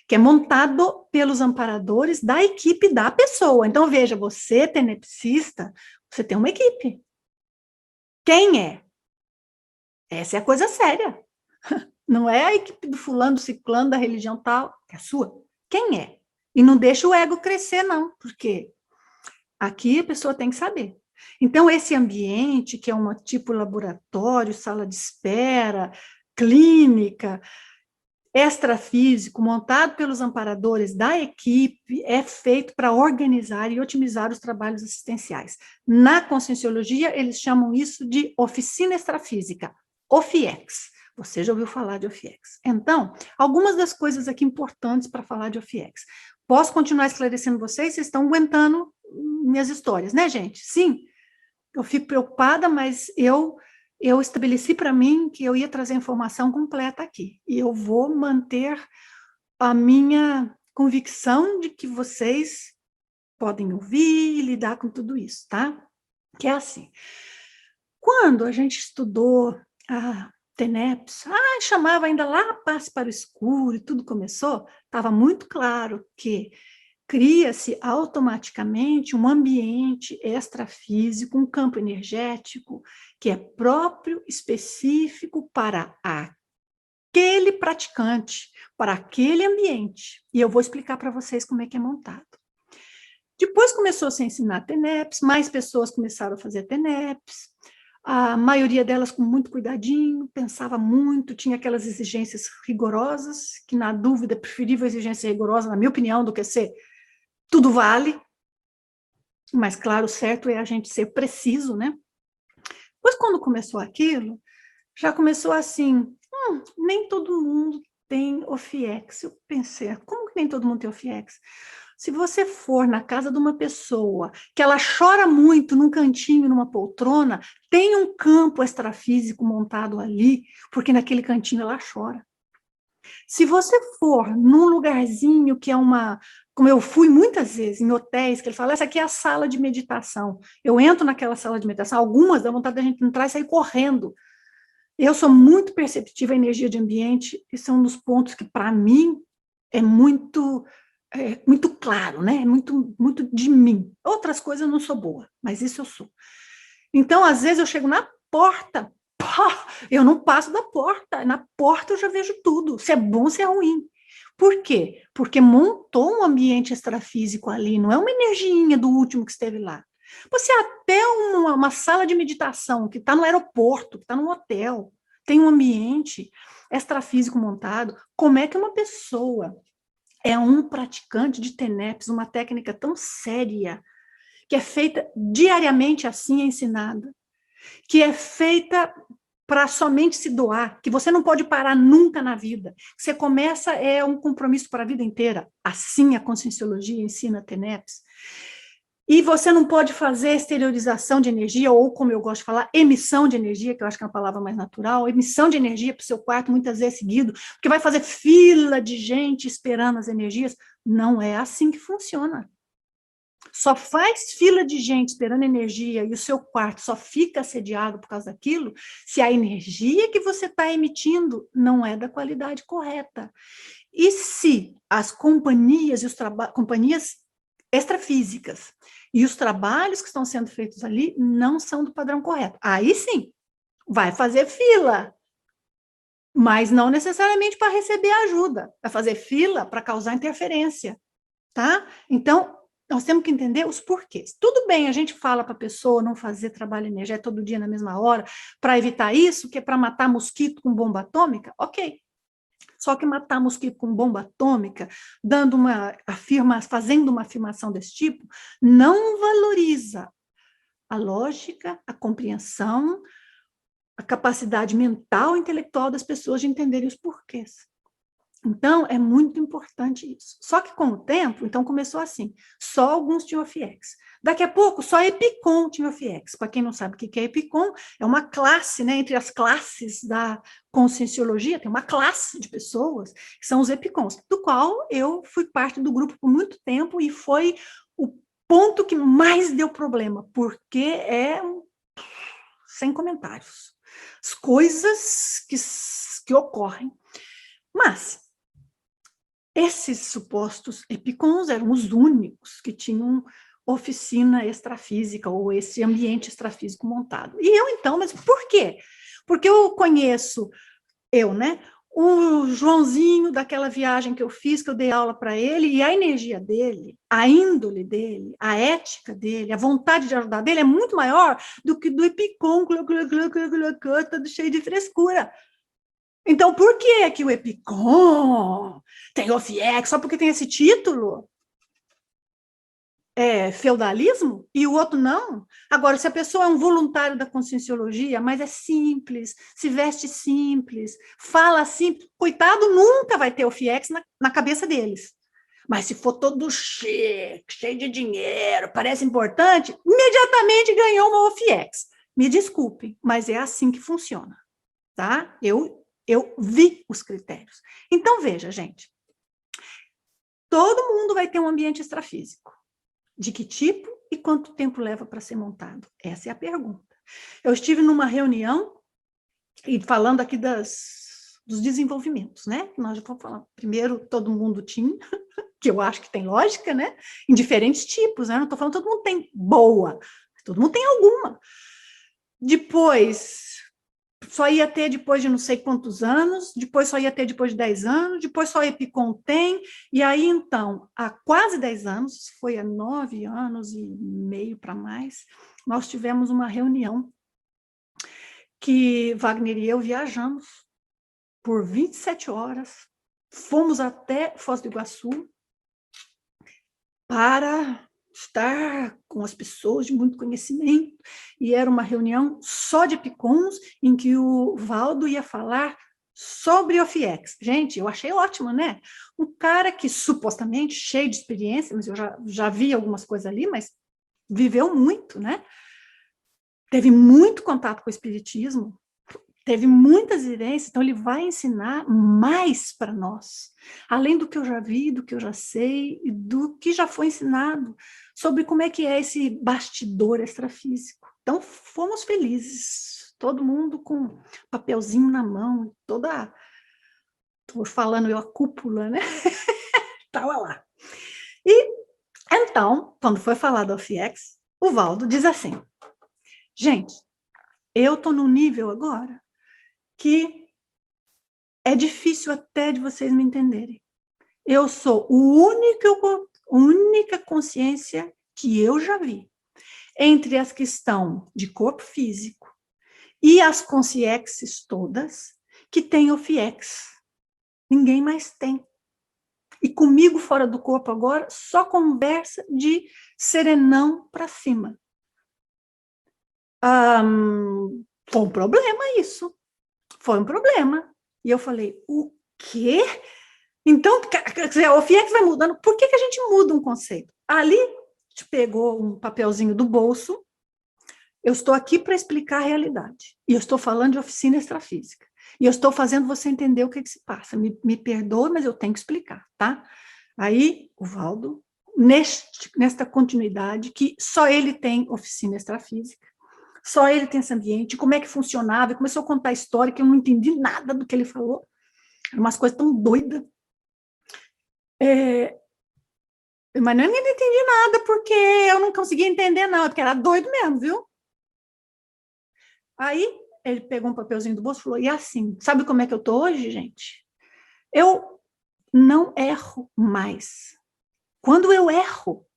que é montado pelos amparadores da equipe da pessoa. Então, veja, você, tenepsista, você tem uma equipe. Quem é? Essa é a coisa séria. Não é a equipe do fulano, do ciclano, da religião tal, é a sua. Quem é? E não deixa o ego crescer, não, porque aqui a pessoa tem que saber. Então, esse ambiente, que é um tipo laboratório, sala de espera, clínica, extrafísico, montado pelos amparadores da equipe, é feito para organizar e otimizar os trabalhos assistenciais. Na conscienciologia, eles chamam isso de oficina extrafísica, OFIEX. Você já ouviu falar de OFIEX. Então, algumas das coisas aqui importantes para falar de OFIEX. Posso continuar esclarecendo vocês? Vocês estão aguentando minhas histórias, né, gente? Sim, eu fico preocupada, mas eu estabeleci para mim que eu ia trazer a informação completa aqui. E eu vou manter a minha convicção de que vocês podem ouvir e lidar com tudo isso, tá? Que é assim. Quando a gente estudou a TENEPS, chamava ainda lá Passe para o Escuro, e tudo começou, estava muito claro que cria-se automaticamente um ambiente extrafísico, um campo energético que é próprio, específico para aquele praticante, para aquele ambiente. E eu vou explicar para vocês como é que é montado. Depois começou a se ensinar TENEPS, mais pessoas começaram a fazer TENEPS, a maioria delas com muito cuidadinho, pensava muito, tinha aquelas exigências rigorosas, que na dúvida é preferível a exigência rigorosa, na minha opinião, do que ser tudo vale, mas claro, o certo é a gente ser preciso, né? Pois quando começou aquilo, já começou assim, nem todo mundo tem OFIEX. Eu pensei, como que nem todo mundo tem OFIEX? Se você for na casa de uma pessoa que ela chora muito num cantinho, numa poltrona, tem um campo extrafísico montado ali, porque naquele cantinho ela chora. Se você for num lugarzinho que é como eu fui muitas vezes em hotéis, que ele fala, essa aqui é a sala de meditação. Eu entro naquela sala de meditação, algumas dá vontade da gente entrar e sair correndo. Eu sou muito perceptiva à energia de ambiente, esse é um dos pontos que, para mim, muito claro, né? É muito de mim. Outras coisas eu não sou boa, mas isso eu sou. Então, às vezes, eu chego na porta, eu não passo da porta. Na porta eu já vejo tudo, se é bom, se é ruim. Por quê? Porque montou um ambiente extrafísico ali, não é uma energiinha do último que esteve lá. Você até uma sala de meditação que está no aeroporto, que está num hotel, tem um ambiente extrafísico montado. Como é que uma pessoa é um praticante de TENEPS, uma técnica tão séria, que é feita diariamente assim, é ensinada, que é feita para somente se doar, que você não pode parar nunca na vida. Você começa, é um compromisso para a vida inteira. Assim a Conscienciologia ensina TENEPS. E você não pode fazer exteriorização de energia, ou como eu gosto de falar, emissão de energia, que eu acho que é uma palavra mais natural, emissão de energia para o seu quarto, muitas vezes seguido, porque vai fazer fila de gente esperando as energias. Não é assim que funciona. Só faz fila de gente esperando energia e o seu quarto só fica assediado por causa daquilo, se a energia que você está emitindo não é da qualidade correta. E se as companhias e companhias extrafísicas e os trabalhos que estão sendo feitos ali não são do padrão correto, aí sim, vai fazer fila, mas não necessariamente para receber ajuda, vai fazer fila para causar interferência, tá? Então, nós temos que entender os porquês. Tudo bem, a gente fala para a pessoa não fazer trabalho energético todo dia na mesma hora, para evitar isso, que é para matar mosquito com bomba atômica, ok. Só que matar mosquito com bomba atômica, fazendo uma afirmação desse tipo, não valoriza a lógica, a compreensão, a capacidade mental e intelectual das pessoas de entenderem os porquês. Então, é muito importante isso. Só que com o tempo, então começou assim, só alguns tinham OFIEX. Daqui a pouco, só EPICOM tinha OFIEX. Para quem não sabe o que é EPICOM, é uma classe, né, entre as classes da Conscienciologia, tem uma classe de pessoas, que são os EPICOMs, do qual eu fui parte do grupo por muito tempo e foi o ponto que mais deu problema, porque sem comentários. As coisas que ocorrem. Mas esses supostos EPICONs eram os únicos que tinham oficina extrafísica ou esse ambiente extrafísico montado. E eu, então, mas por quê? Porque eu conheço, né, o Joãozinho daquela viagem que eu fiz, que eu dei aula para ele, e a energia dele, a índole dele, a ética dele, a vontade de ajudar dele é muito maior do que do EPICON, todo cheio de frescura. Então, por que que o EPICOM tem OFIEX só porque tem esse título? É feudalismo? E o outro não? Agora, se a pessoa é um voluntário da Conscienciologia, mas é simples, se veste simples, fala simples, coitado, nunca vai ter OFIEX na cabeça deles. Mas se for todo chique, cheio de dinheiro, parece importante, imediatamente ganhou uma OFIEX. Me desculpem, mas é assim que funciona, tá? Eu vi os critérios. Então, veja, gente, todo mundo vai ter um ambiente extrafísico. De que tipo e quanto tempo leva para ser montado? Essa é a pergunta. Eu estive numa reunião, e falando aqui dos desenvolvimentos, né? Nós já vamos falar. Primeiro, todo mundo tinha, que eu acho que tem lógica, né? Em diferentes tipos, né? Não estou falando que todo mundo tem boa, todo mundo tem alguma. Depois, só ia ter depois de não sei quantos anos, depois só ia ter depois de 10 anos, depois só Epicom tem, e aí então, há quase 10 anos, foi há 9 anos e meio para mais, nós tivemos uma reunião que Wagner e eu viajamos por 27 horas, fomos até Foz do Iguaçu para estar com as pessoas de muito conhecimento, e era uma reunião só de Epicoms, em que o Valdo ia falar sobre o FIEX. Gente, eu achei ótimo, né? Um cara que supostamente cheio de experiência, mas eu já vi algumas coisas ali, mas viveu muito, né? Teve muito contato com o espiritismo, teve muitas vivências, então ele vai ensinar mais para nós, além do que eu já vi, do que eu já sei, e do que já foi ensinado, sobre como é que é esse bastidor extrafísico. Então, fomos felizes, todo mundo com papelzinho na mão, estou falando eu a cúpula, né? Estava lá. E, então, quando foi falar do FIEX, o Valdo diz assim, gente, eu estou no nível agora que é difícil até de vocês me entenderem. Eu sou a única consciência que eu já vi entre as que estão de corpo físico e as consciências todas que tem o FIEX. Ninguém mais tem. E comigo fora do corpo agora, só conversa de serenão para cima. Foi um problema isso. Foi um problema. E eu falei, o quê? Então, quer dizer, o FIEX vai mudando. Por que a gente muda um conceito? Ali, te pegou um papelzinho do bolso, eu estou aqui para explicar a realidade. E eu estou falando de oficina extrafísica. E eu estou fazendo você entender o que se passa. Me perdoe, mas eu tenho que explicar, tá? Aí, o Valdo, nesta continuidade, que só ele tem oficina extrafísica, só ele tem esse ambiente, como é que funcionava, e começou a contar a história, que eu não entendi nada do que ele falou. Eram umas coisas tão doidas. Mas não entendi nada, porque eu não conseguia entender, não, porque era doido mesmo, viu? Aí ele pegou um papelzinho do bolso e falou, e assim, sabe como é que eu tô hoje, gente? Eu não erro mais. Quando eu erro,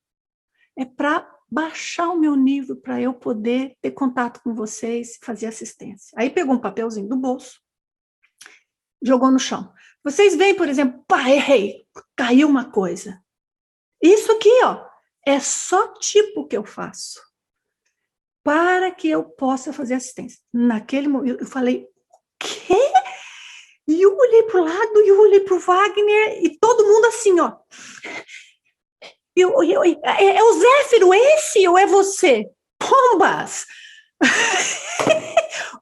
é para baixar o meu nível, para eu poder ter contato com vocês, fazer assistência. Aí pegou um papelzinho do bolso, jogou no chão. Vocês veem, por exemplo, pá, errei, caiu uma coisa. Isso aqui, ó, é só tipo que eu faço para que eu possa fazer assistência. Naquele momento, eu falei, o quê? E eu olhei para o lado, e eu olhei para o Wagner, e todo mundo assim, ó. É o Zéfiro esse ou é você? Pombas!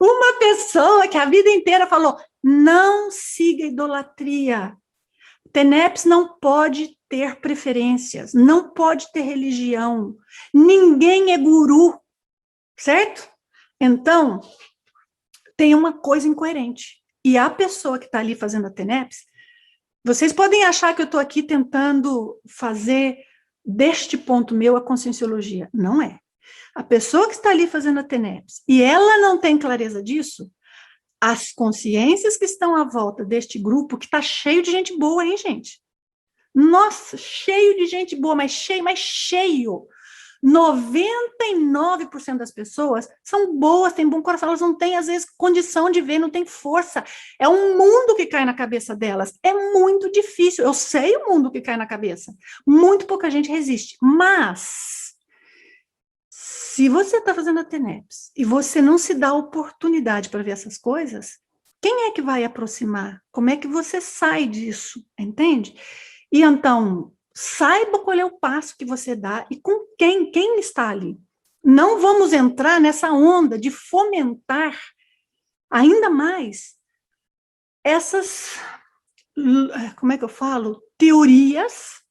Uma pessoa que a vida inteira falou, não siga idolatria. TENEPS não pode ter preferências, não pode ter religião, ninguém é guru, certo? Então, tem uma coisa incoerente. E a pessoa que está ali fazendo a TENEPS, vocês podem achar que eu estou aqui tentando fazer deste ponto meu a conscienciologia. Não é. A pessoa que está ali fazendo a TENEPS, e ela não tem clareza disso, as consciências que estão à volta deste grupo, que está cheio de gente boa, hein, gente? Nossa, cheio de gente boa, mas cheio. 99% das pessoas são boas, têm bom coração, elas não têm, às vezes, condição de ver, não têm força. É um mundo que cai na cabeça delas. É muito difícil. Eu sei o mundo que cai na cabeça. Muito pouca gente resiste. Mas, se você está fazendo a TENEPS e você não se dá oportunidade para ver essas coisas, quem é que vai aproximar? Como é que você sai disso? Entende? E então, saiba qual é o passo que você dá e com quem está ali. Não vamos entrar nessa onda de fomentar ainda mais essas, como é que eu falo? Teorias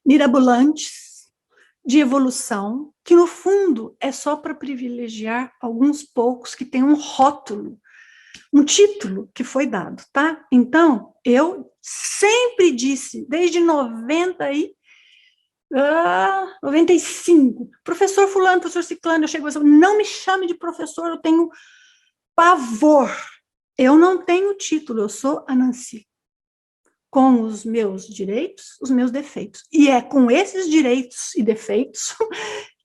mirabolantes de evolução, que no fundo é só para privilegiar alguns poucos que têm um rótulo um título que foi dado, tá? Então, eu sempre disse, desde 95, professor fulano, professor ciclano, eu chego e falo, não me chame de professor, eu tenho pavor. Eu não tenho título, eu sou a Nancy, com os meus direitos, os meus defeitos. E é com esses direitos e defeitos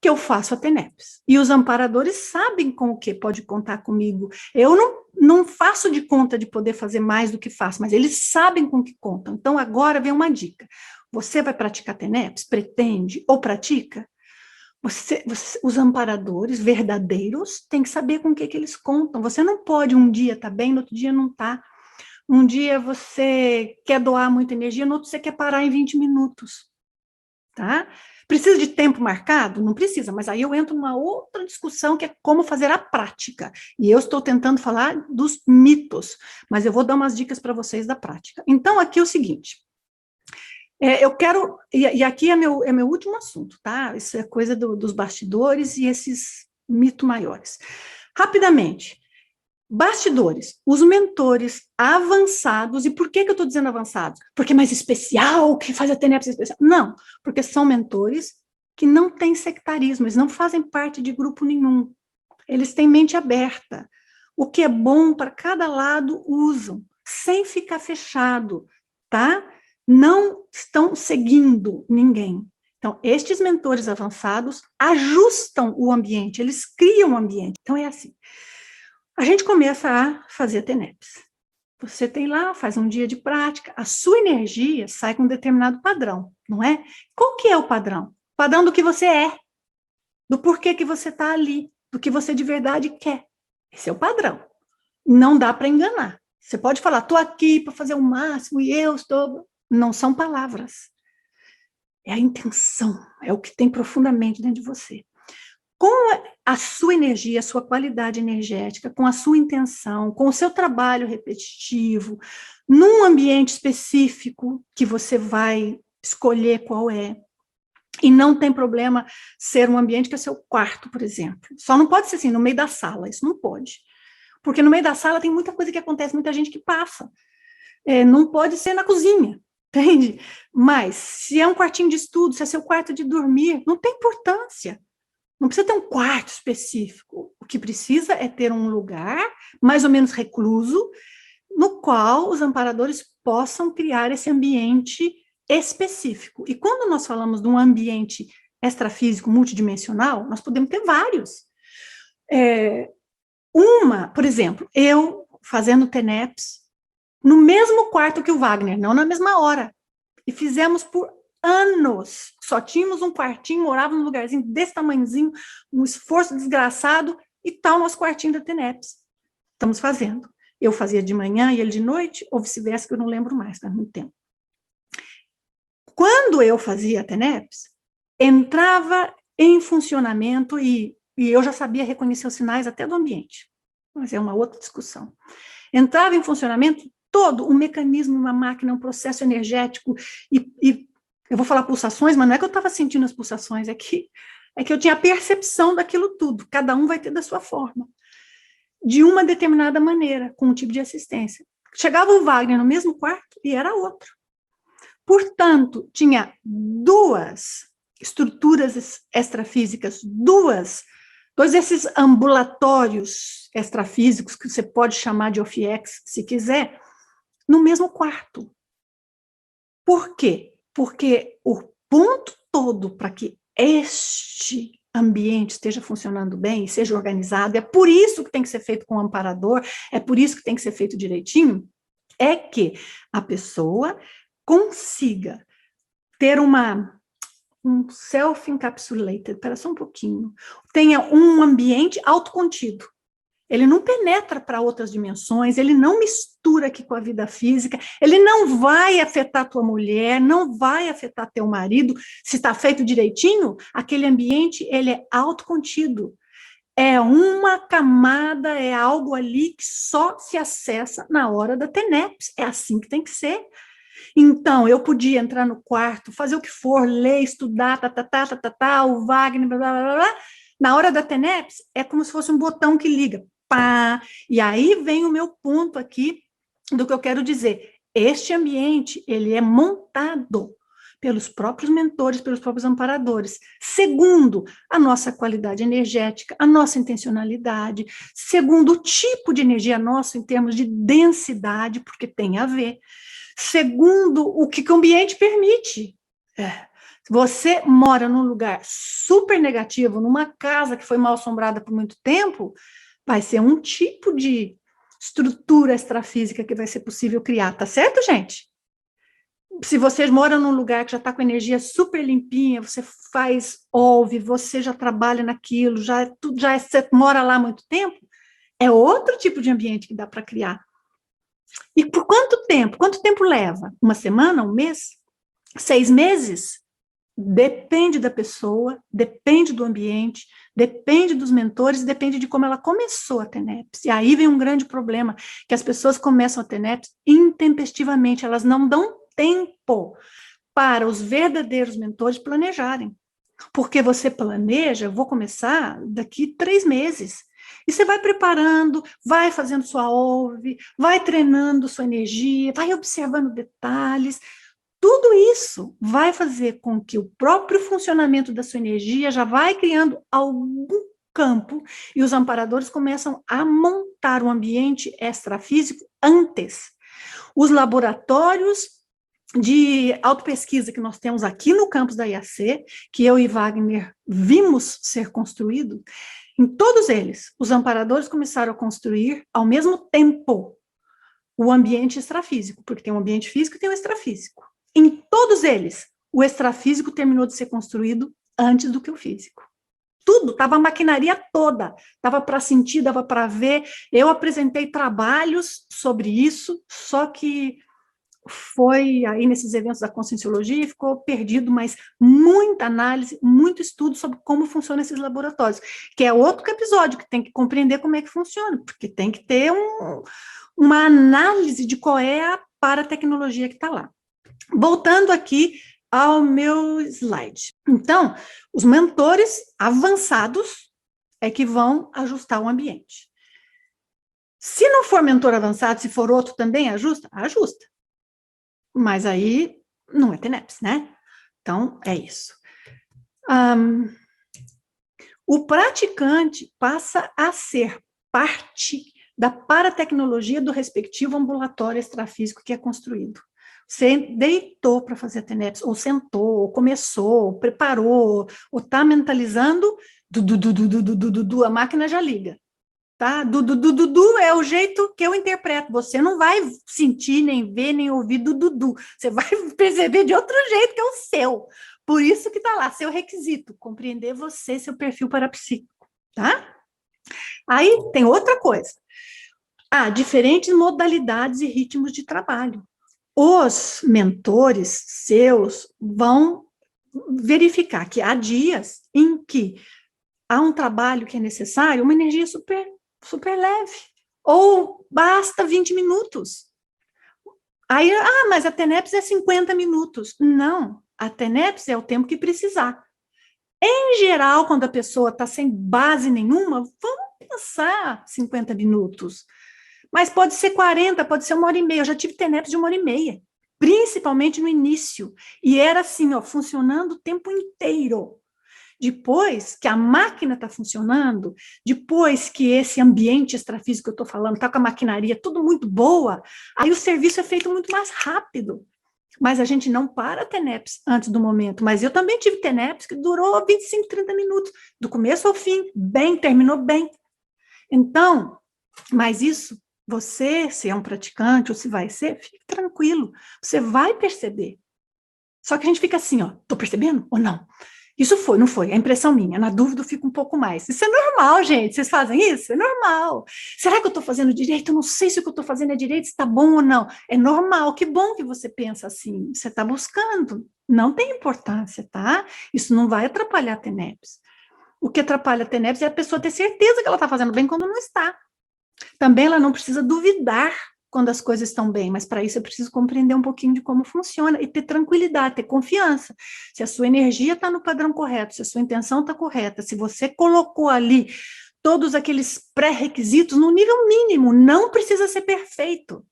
que eu faço a TENEPS. E os amparadores sabem com o que pode contar comigo. Eu não faço de conta de poder fazer mais do que faço, mas eles sabem com o que contam. Então, agora vem uma dica. Você vai praticar TENEPS? Pretende ou pratica? Os amparadores verdadeiros têm que saber com o que eles contam. Você não pode um dia estar bem, no outro dia não estar. Um dia você quer doar muita energia, no outro você quer parar em 20 minutos. Tá? Precisa de tempo marcado? Não precisa, mas aí eu entro numa outra discussão que é como fazer a prática. E eu estou tentando falar dos mitos, mas eu vou dar umas dicas para vocês da prática. Então, aqui é o seguinte. Eu quero, e aqui é meu último assunto, tá? Isso é coisa dos bastidores e esses mitos maiores. Rapidamente, bastidores, os mentores avançados, e por que eu estou dizendo avançados? Porque é mais especial, que faz a TENEPS especial? Não, porque são mentores que não têm sectarismo, eles não fazem parte de grupo nenhum, eles têm mente aberta, o que é bom para cada lado usam, sem ficar fechado, tá? Não estão seguindo ninguém. Então, estes mentores avançados ajustam o ambiente, eles criam o ambiente. Então, é assim. A gente começa a fazer a TENEPS. Você tem lá, faz um dia de prática, a sua energia sai com um determinado padrão, não é? Qual que é o padrão? O padrão do que você é, do porquê que você está ali, do que você de verdade quer. Esse é o padrão. Não dá para enganar. Você pode falar, estou aqui para fazer o máximo e eu estou... Não são palavras. É a intenção, é o que tem profundamente dentro de você. Com a sua energia, a sua qualidade energética, com a sua intenção, com o seu trabalho repetitivo, num ambiente específico que você vai escolher qual é, e não tem problema ser um ambiente que é seu quarto, por exemplo. Só não pode ser assim, no meio da sala, isso não pode. Porque no meio da sala tem muita coisa que acontece, muita gente que passa. Não pode ser na cozinha, entende? Mas, se é um quartinho de estudo, se é seu quarto de dormir, não tem importância. Não precisa ter um quarto específico. O que precisa é ter um lugar mais ou menos recluso, no qual os amparadores possam criar esse ambiente específico. E quando nós falamos de um ambiente extrafísico multidimensional, nós podemos ter vários. Por exemplo, eu fazendo TENEPS no mesmo quarto que o Wagner, não na mesma hora. E fizemos por anos. Só tínhamos um quartinho, morávamos num lugarzinho desse tamanhozinho, um esforço desgraçado, e tal nosso quartinho da TENEPS. Estamos fazendo. Eu fazia de manhã e ele de noite, ou vice-versa, que eu não lembro mais, faz muito tempo. Quando eu fazia a TENEPS, entrava em funcionamento e eu já sabia reconhecer os sinais até do ambiente. Mas é uma outra discussão. Entrava em funcionamento todo um mecanismo, uma máquina, um processo energético, e eu vou falar pulsações, mas não é que eu estava sentindo as pulsações, é que eu tinha a percepção daquilo tudo, cada um vai ter da sua forma, de uma determinada maneira, com um tipo de assistência. Chegava o Wagner no mesmo quarto e era outro. Portanto, tinha duas estruturas extrafísicas, dois desses ambulatórios extrafísicos, que você pode chamar de OFIEX, se quiser, no mesmo quarto. Por quê? Porque o ponto todo para que este ambiente esteja funcionando bem e seja organizado, é por isso que tem que ser feito com o amparador, é por isso que tem que ser feito direitinho, é que a pessoa consiga ter um self-encapsulated, espera só um pouquinho, tenha um ambiente autocontido. Ele não penetra para outras dimensões, ele não mistura aqui com a vida física, ele não vai afetar tua mulher, não vai afetar teu marido. Se está feito direitinho, aquele ambiente ele é autocontido. É uma camada, é algo ali que só se acessa na hora da TENEPS. É assim que tem que ser. Então, eu podia entrar no quarto, fazer o que for, ler, estudar, o Wagner, blá, blá, blá, blá. Na hora da TENEPS, é como se fosse um botão que liga. pá. E aí vem o meu ponto aqui do que eu quero dizer. Este ambiente, ele é montado pelos próprios mentores, pelos próprios amparadores, segundo a nossa qualidade energética, a nossa intencionalidade, segundo o tipo de energia nossa em termos de densidade, porque tem a ver, segundo o que o ambiente permite. Se você mora num lugar super negativo, numa casa que foi mal assombrada por muito tempo, vai ser um tipo de estrutura extrafísica que vai ser possível criar, tá certo, gente? Se vocês moram num lugar que já está com energia super limpinha, você ouve, você já trabalha naquilo, você mora lá há muito tempo, é outro tipo de ambiente que dá para criar. E por quanto tempo? Quanto tempo leva? Uma semana, um mês? 6 meses? Depende da pessoa, depende do ambiente, depende dos mentores, depende de como ela começou a TENEPS. E aí vem um grande problema, que as pessoas começam a TENEPS intempestivamente, elas não dão tempo para os verdadeiros mentores planejarem. Porque você planeja, vou começar daqui 3 meses. E você vai preparando, vai fazendo sua ouve, vai treinando sua energia, vai observando detalhes. Tudo isso vai fazer com que o próprio funcionamento da sua energia já vai criando algum campo e os amparadores começam a montar o ambiente extrafísico antes. Os laboratórios de autopesquisa que nós temos aqui no campus da IAC, que eu e Wagner vimos ser construído, em todos eles, os amparadores começaram a construir ao mesmo tempo o ambiente extrafísico, porque tem um ambiente físico e tem um extrafísico. Em todos eles, o extrafísico terminou de ser construído antes do que o físico. Tudo, estava a maquinaria toda, dava para sentir, dava para ver. Eu apresentei trabalhos sobre isso, só que foi aí nesses eventos da Conscienciologia, ficou perdido, mas muita análise, muito estudo sobre como funcionam esses laboratórios, que é outro episódio, que tem que compreender como é que funciona, porque tem que ter uma análise de qual é a paratecnologia que está lá. Voltando aqui ao meu slide. Então, os mentores avançados é que vão ajustar o ambiente. Se não for mentor avançado, se for outro também, ajusta? Ajusta. Mas aí não é TENEPS, né? Então, é isso. O praticante passa a ser parte da paratecnologia do respectivo ambulatório extrafísico que é construído. Você deitou para fazer a TENEPS, ou sentou, ou começou, ou preparou, ou está mentalizando, a máquina já liga. Tá? Dudu é o jeito que eu interpreto. Você não vai sentir, nem ver, nem ouvir dudu. Você vai perceber de outro jeito que é o seu. Por isso que está lá, seu requisito, compreender você, seu perfil parapsíquico, tá? Aí tem outra coisa. Diferentes modalidades e ritmos de trabalho. Os mentores seus vão verificar que há dias em que há um trabalho que é necessário, uma energia super leve, ou basta 20 minutos. Aí, mas a TENEPS é 50 minutos. Não, a TENEPS é o tempo que precisar. Em geral, quando a pessoa está sem base nenhuma, vamos pensar 50 minutos. Mas pode ser 40, pode ser 1h30. Eu já tive TENEPS de 1h30, principalmente no início. E era assim, funcionando o tempo inteiro. Depois que a máquina está funcionando, depois que esse ambiente extrafísico que eu estou falando está com a maquinaria tudo muito boa, aí o serviço é feito muito mais rápido. Mas a gente não para a TENEPS antes do momento. Mas eu também tive TENEPS que durou 25, 30 minutos, do começo ao fim, terminou bem. Então, mas isso, você, se é um praticante ou se vai ser, fique tranquilo, você vai perceber. Só que a gente fica assim, estou percebendo ou não? Isso foi, não foi? É impressão minha. Na dúvida, eu fico um pouco mais. Isso é normal, gente. Vocês fazem isso? É normal. Será que eu estou fazendo direito? Eu não sei se o que eu estou fazendo é direito, se está bom ou não. É normal. Que bom que você pensa assim. Você está buscando. Não tem importância, tá? Isso não vai atrapalhar a TENEPS. O que atrapalha a TENEPS é a pessoa ter certeza que ela está fazendo bem quando não está. Também ela não precisa duvidar quando as coisas estão bem, mas para isso eu preciso compreender um pouquinho de como funciona e ter tranquilidade, ter confiança. Se a sua energia está no padrão correto, se a sua intenção está correta, se você colocou ali todos aqueles pré-requisitos no nível mínimo, não precisa ser perfeito.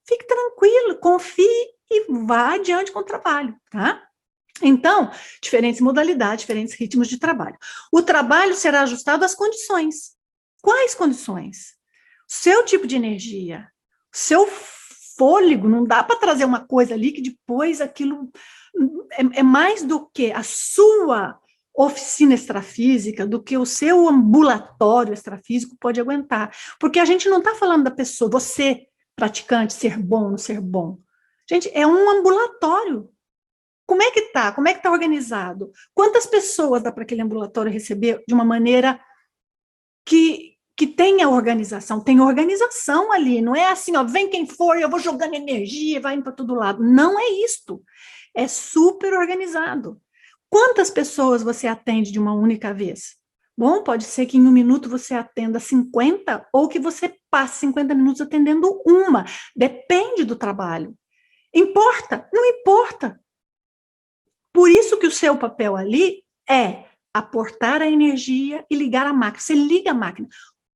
Fique tranquilo, confie e vá adiante com o trabalho, tá? Então, diferentes modalidades, diferentes ritmos de trabalho. O trabalho será ajustado às condições. Quais condições? Seu tipo de energia, seu fôlego, não dá para trazer uma coisa ali que depois aquilo é mais do que a sua oficina extrafísica, do que o seu ambulatório extrafísico pode aguentar. Porque a gente não está falando da pessoa, você, praticante, ser bom ou não ser bom. Gente, é um ambulatório. Como é que está? Como é que está organizado? Quantas pessoas dá para aquele ambulatório receber de uma maneira que tenha organização? Tem organização ali, não é assim, ó, vem quem for, eu vou jogando energia, vai indo para todo lado. Não é isto. É super organizado. Quantas pessoas você atende de uma única vez? Bom, pode ser que em um minuto você atenda 50 ou que você passe 50 minutos atendendo uma. Depende do trabalho. Importa? Não importa. Por isso que o seu papel ali é aportar a energia e ligar a máquina. Você liga a máquina.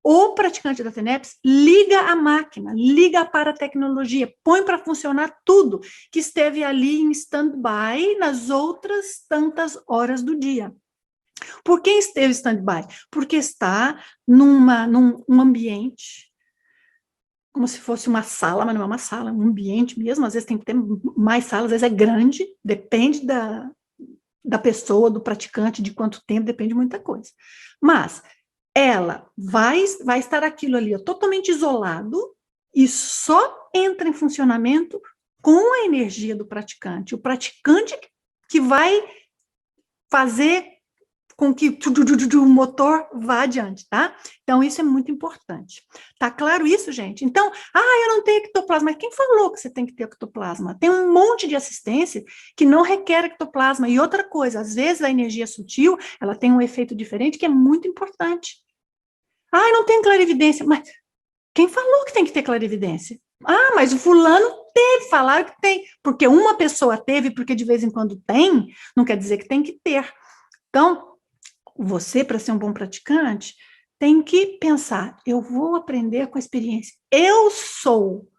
O praticante da TENEPS liga a máquina, liga para a tecnologia, põe para funcionar tudo que esteve ali em stand-by nas outras tantas horas do dia. Por que esteve em stand-by? Porque está num ambiente, como se fosse uma sala, mas não é uma sala, é um ambiente mesmo, às vezes tem que ter mais salas, às vezes é grande, depende da pessoa, do praticante, de quanto tempo, depende de muita coisa. Mas ela vai estar aquilo ali, ó, totalmente isolado, e só entra em funcionamento com a energia do praticante. O praticante que vai fazer com que o motor vá adiante, tá? Então, isso é muito importante. Tá claro isso, gente? Então, eu não tenho ectoplasma. Mas quem falou que você tem que ter ectoplasma? Tem um monte de assistência que não requer ectoplasma. E outra coisa, às vezes a energia sutil, ela tem um efeito diferente que é muito importante. Não tem clarividência. Mas quem falou que tem que ter clarividência? Mas o fulano teve, falaram que tem. Porque uma pessoa teve, porque de vez em quando tem, não quer dizer que tem que ter. Então, você, para ser um bom praticante, tem que pensar, eu vou aprender com a experiência. Eu sou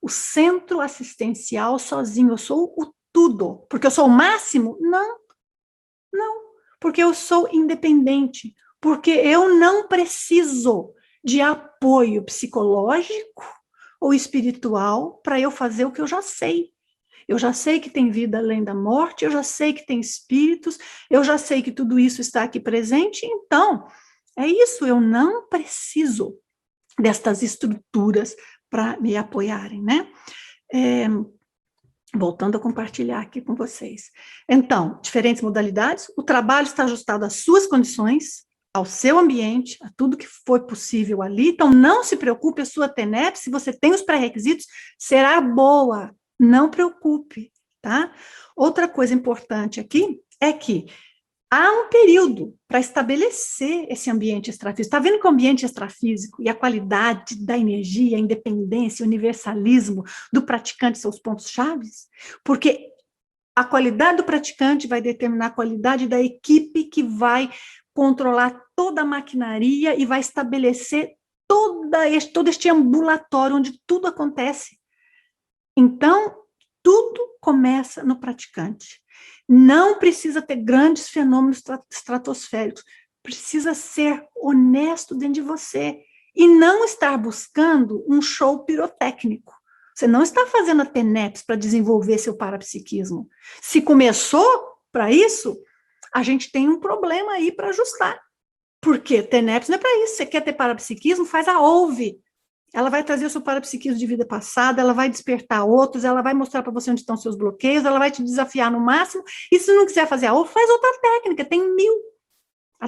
o centro assistencial sozinho, eu sou o tudo. Porque eu sou o máximo? Não, porque eu sou independente, porque eu não preciso de apoio psicológico ou espiritual para eu fazer o que eu já sei. Eu já sei que tem vida além da morte, eu já sei que tem espíritos, eu já sei que tudo isso está aqui presente, então, é isso, eu não preciso destas estruturas para me apoiarem, né? Voltando a compartilhar aqui com vocês. Então, diferentes modalidades, o trabalho está ajustado às suas condições, ao seu ambiente, a tudo que foi possível ali, então não se preocupe, a sua TENEP, se você tem os pré-requisitos, será boa, não preocupe, tá? Outra coisa importante aqui é que há um período para estabelecer esse ambiente extrafísico. Está vendo que o ambiente extrafísico e a qualidade da energia, a independência, o universalismo do praticante são os pontos chaves? Porque a qualidade do praticante vai determinar a qualidade da equipe que vai controlar toda a maquinaria e vai estabelecer todo este ambulatório onde tudo acontece. Então, tudo começa no praticante. Não precisa ter grandes fenômenos estratosféricos, precisa ser honesto dentro de você e não estar buscando um show pirotécnico. Você não está fazendo a TENEPS para desenvolver seu parapsiquismo. Se começou para isso, a gente tem um problema aí para ajustar. Porque TENEPS não é para isso. Você quer ter parapsiquismo? Faz a OUVE. Ela vai trazer o seu parapsiquismo de vida passada, ela vai despertar outros, ela vai mostrar para você onde estão seus bloqueios, ela vai te desafiar no máximo, e se não quiser fazer a OUVE, faz outra técnica, tem 1000.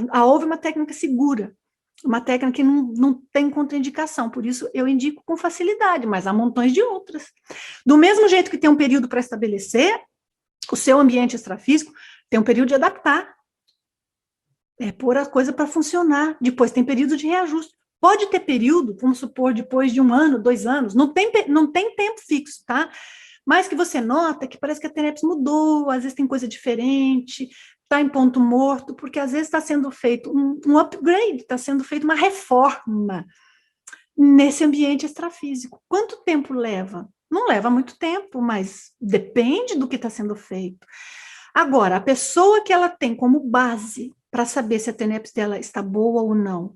A OUVE é uma técnica segura, uma técnica que não tem contraindicação, por isso eu indico com facilidade, mas há montões de outras. Do mesmo jeito que tem um período para estabelecer o seu ambiente extrafísico, tem um período de adaptar, pôr a coisa para funcionar, depois tem período de reajuste. Pode ter período, vamos supor, depois de 1 ano, 2 anos, não tem tempo fixo, tá? Mas que você nota que parece que a TENEPS mudou, às vezes tem coisa diferente, está em ponto morto, porque às vezes está sendo feito um upgrade, está sendo feita uma reforma nesse ambiente extrafísico. Quanto tempo leva? Não leva muito tempo, mas depende do que está sendo feito. Agora, a pessoa que ela tem como base para saber se a TENEPS dela está boa ou não,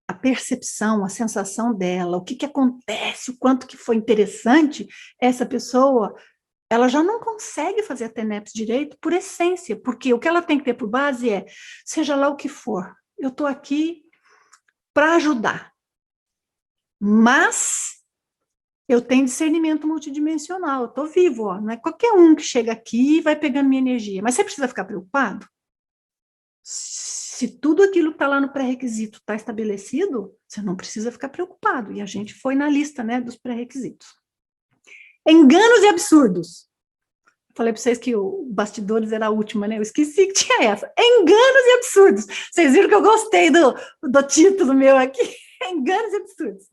a percepção, a sensação dela, o que, que acontece, o quanto que foi interessante, essa pessoa, ela já não consegue fazer a TENEPS direito por essência, porque o que ela tem que ter por base é, seja lá o que for, eu estou aqui para ajudar, mas eu tenho discernimento multidimensional, eu estou vivo, ó, não é qualquer um que chega aqui e vai pegando minha energia, mas você precisa ficar preocupado? Se tudo aquilo que está lá no pré-requisito está estabelecido, você não precisa ficar preocupado, e a gente foi na lista, né, dos pré-requisitos. Enganos e absurdos. Falei para vocês que o Bastidores era a última, né? Eu esqueci que tinha essa. Enganos e absurdos. Vocês viram que eu gostei do título meu aqui? Enganos e absurdos.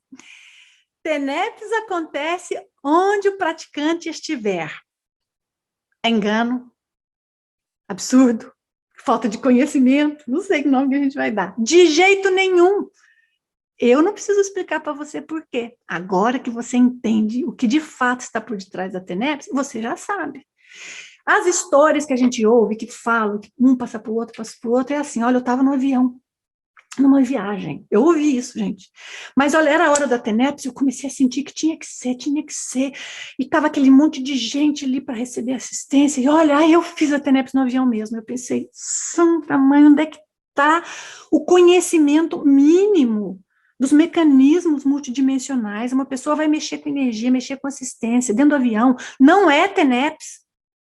TENEPS acontece onde o praticante estiver. Engano, absurdo, falta de conhecimento, não sei que nome que a gente vai dar. De jeito nenhum. Eu não preciso explicar para você por quê. Agora que você entende o que de fato está por detrás da TENEPS, você já sabe. As histórias que a gente ouve, que falam, que um passa para o outro, é assim, olha, eu estava no avião, numa viagem. Eu ouvi isso, gente. Mas, olha, era a hora da TENEPS, eu comecei a sentir que tinha que ser. E estava aquele monte de gente ali para receber assistência. E, olha, aí eu fiz a TENEPS no avião mesmo. Eu pensei, santa mãe, onde é que está o conhecimento mínimo dos mecanismos multidimensionais? Uma pessoa vai mexer com energia, mexer com assistência dentro do avião. Não é TENEPS.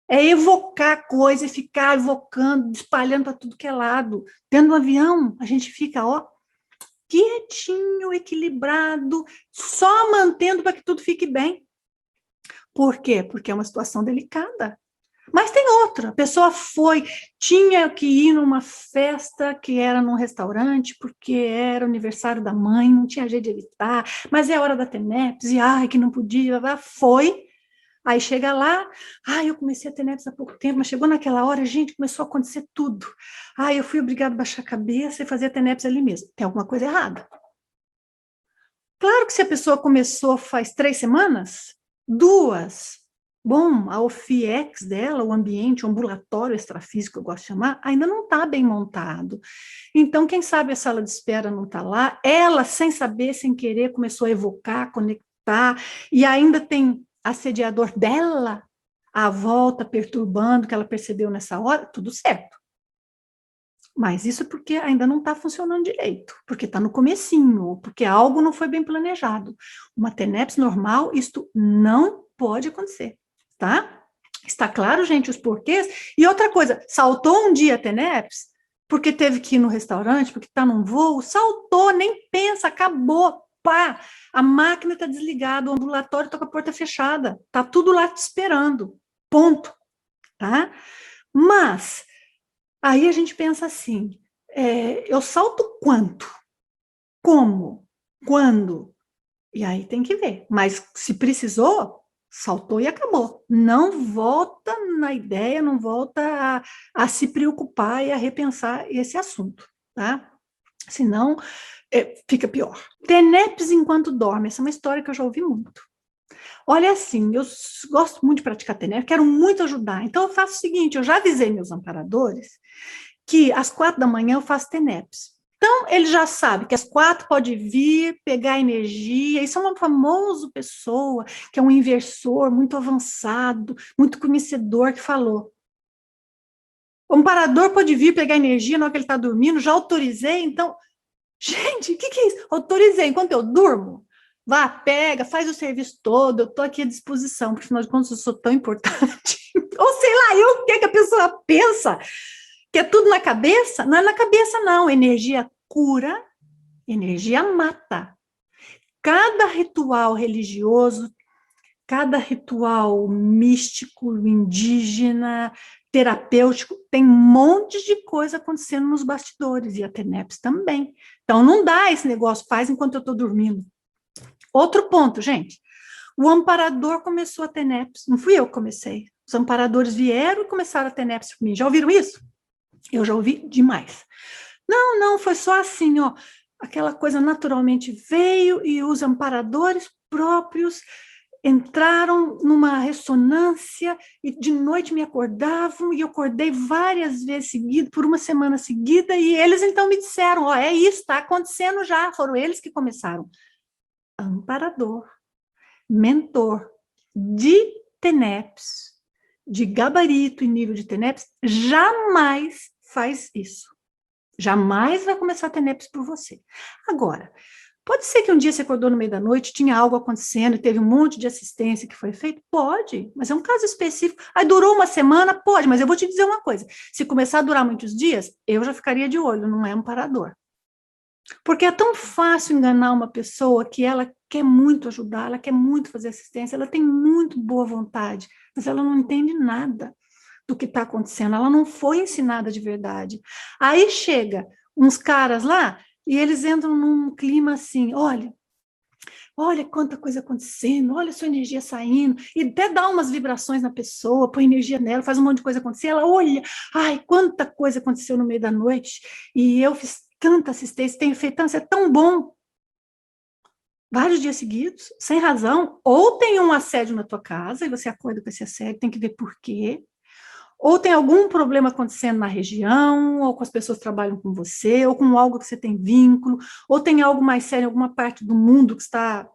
É evocar coisa e ficar evocando, espalhando para tudo que é lado. Dentro do avião, a gente fica, ó, quietinho, equilibrado, só mantendo para que tudo fique bem. Por quê? Porque é uma situação delicada. Mas tem outra, a pessoa tinha que ir numa festa que era num restaurante, porque era aniversário da mãe, não tinha jeito de evitar, mas é hora da TENEPS, e ai, que não podia, foi. Aí chega lá, eu comecei a ter TENEPS há pouco tempo, mas chegou naquela hora, gente, começou a acontecer tudo. Eu fui obrigada a baixar a cabeça e fazer a TENEPS ali mesmo. Tem alguma coisa errada. Claro que se a pessoa começou faz 3 semanas, 2, bom, a OFIEX dela, o ambiente, o ambulatório extrafísico, eu gosto de chamar, ainda não está bem montado. Então, quem sabe a sala de espera não está lá, ela, sem saber, sem querer, começou a evocar, conectar, e ainda tem assediador dela à volta, perturbando, que ela percebeu nessa hora, tudo certo. Mas isso porque ainda não está funcionando direito, porque está no comecinho, porque algo não foi bem planejado. Uma TENEPS normal, isto não pode acontecer, tá? Está claro, gente, os porquês? E outra coisa, saltou um dia a TENEPS, porque teve que ir no restaurante, porque está num voo, saltou, nem pensa, acabou, pá, a máquina está desligada, o ambulatório está com a porta fechada, está tudo lá te esperando, ponto, tá? Mas, aí a gente pensa assim, eu salto quanto? Como? Quando? E aí tem que ver, mas se precisou, saltou e acabou. Não volta na ideia, não volta a se preocupar e a repensar esse assunto, tá? Senão, fica pior. TENEPS enquanto dorme, essa é uma história que eu já ouvi muito. Olha, assim, eu gosto muito de praticar TENEPS, quero muito ajudar. Então, eu faço o seguinte, eu já avisei meus amparadores que às 4 da manhã eu faço TENEPS. Então, ele já sabe que às 4 pode vir, pegar energia. Isso é uma famosa pessoa, que é um inversor muito avançado, muito conhecedor, que falou. O amparador pode vir pegar energia na hora que ele está dormindo, já autorizei, então... Gente, o que é isso? Autorizei, enquanto eu durmo. Vá, pega, faz o serviço todo, eu estou aqui à disposição, porque afinal de contas eu sou tão importante. Ou sei lá, o que a pessoa pensa? Que é tudo na cabeça? Não é na cabeça, não. Energia cura, energia mata. Cada ritual religioso, cada ritual místico, indígena, terapêutico, tem um monte de coisa acontecendo nos bastidores, e a TENEPS também. Então, não dá esse negócio, faz enquanto eu estou dormindo. Outro ponto, gente. O amparador começou a TENEPS, não fui eu que comecei. Os amparadores vieram e começaram a TENEPS por mim. Já ouviram isso? Eu já ouvi demais. Não, não, foi só assim, ó. Aquela coisa naturalmente veio e os amparadores próprios entraram numa ressonância e de noite me acordavam e eu acordei várias vezes seguidas, por uma semana seguida, e eles então me disseram, ó, é isso, está acontecendo já, foram eles que começaram. Amparador, mentor de TENEPS, de gabarito e nível de TENEPS, jamais faz isso. Jamais vai começar a TENEPS por você. Agora, pode ser que um dia você acordou no meio da noite, tinha algo acontecendo e teve um monte de assistência que foi feito? Pode, mas é um caso específico. Aí durou uma semana? Pode, mas eu vou te dizer uma coisa. Se começar a durar muitos dias, eu já ficaria de olho, não é um parador. Porque é tão fácil enganar uma pessoa que ela quer muito ajudar, ela quer muito fazer assistência, ela tem muito boa vontade, mas ela não entende nada do que está acontecendo, ela não foi ensinada de verdade. Aí chega uns caras lá e eles entram num clima assim, olha quanta coisa acontecendo, olha a sua energia saindo, e até dá umas vibrações na pessoa, põe energia nela, faz um monte de coisa acontecer, ela olha, ai, quanta coisa aconteceu no meio da noite, e eu fiz tanta assistência, tenho feito tanto, é tão bom. Vários dias seguidos, sem razão, ou tem um assédio na tua casa, e você acorda com esse assédio, tem que ver por quê, ou tem algum problema acontecendo na região, ou com as pessoas que trabalham com você, ou com algo que você tem vínculo, ou tem algo mais sério em alguma parte do mundo que está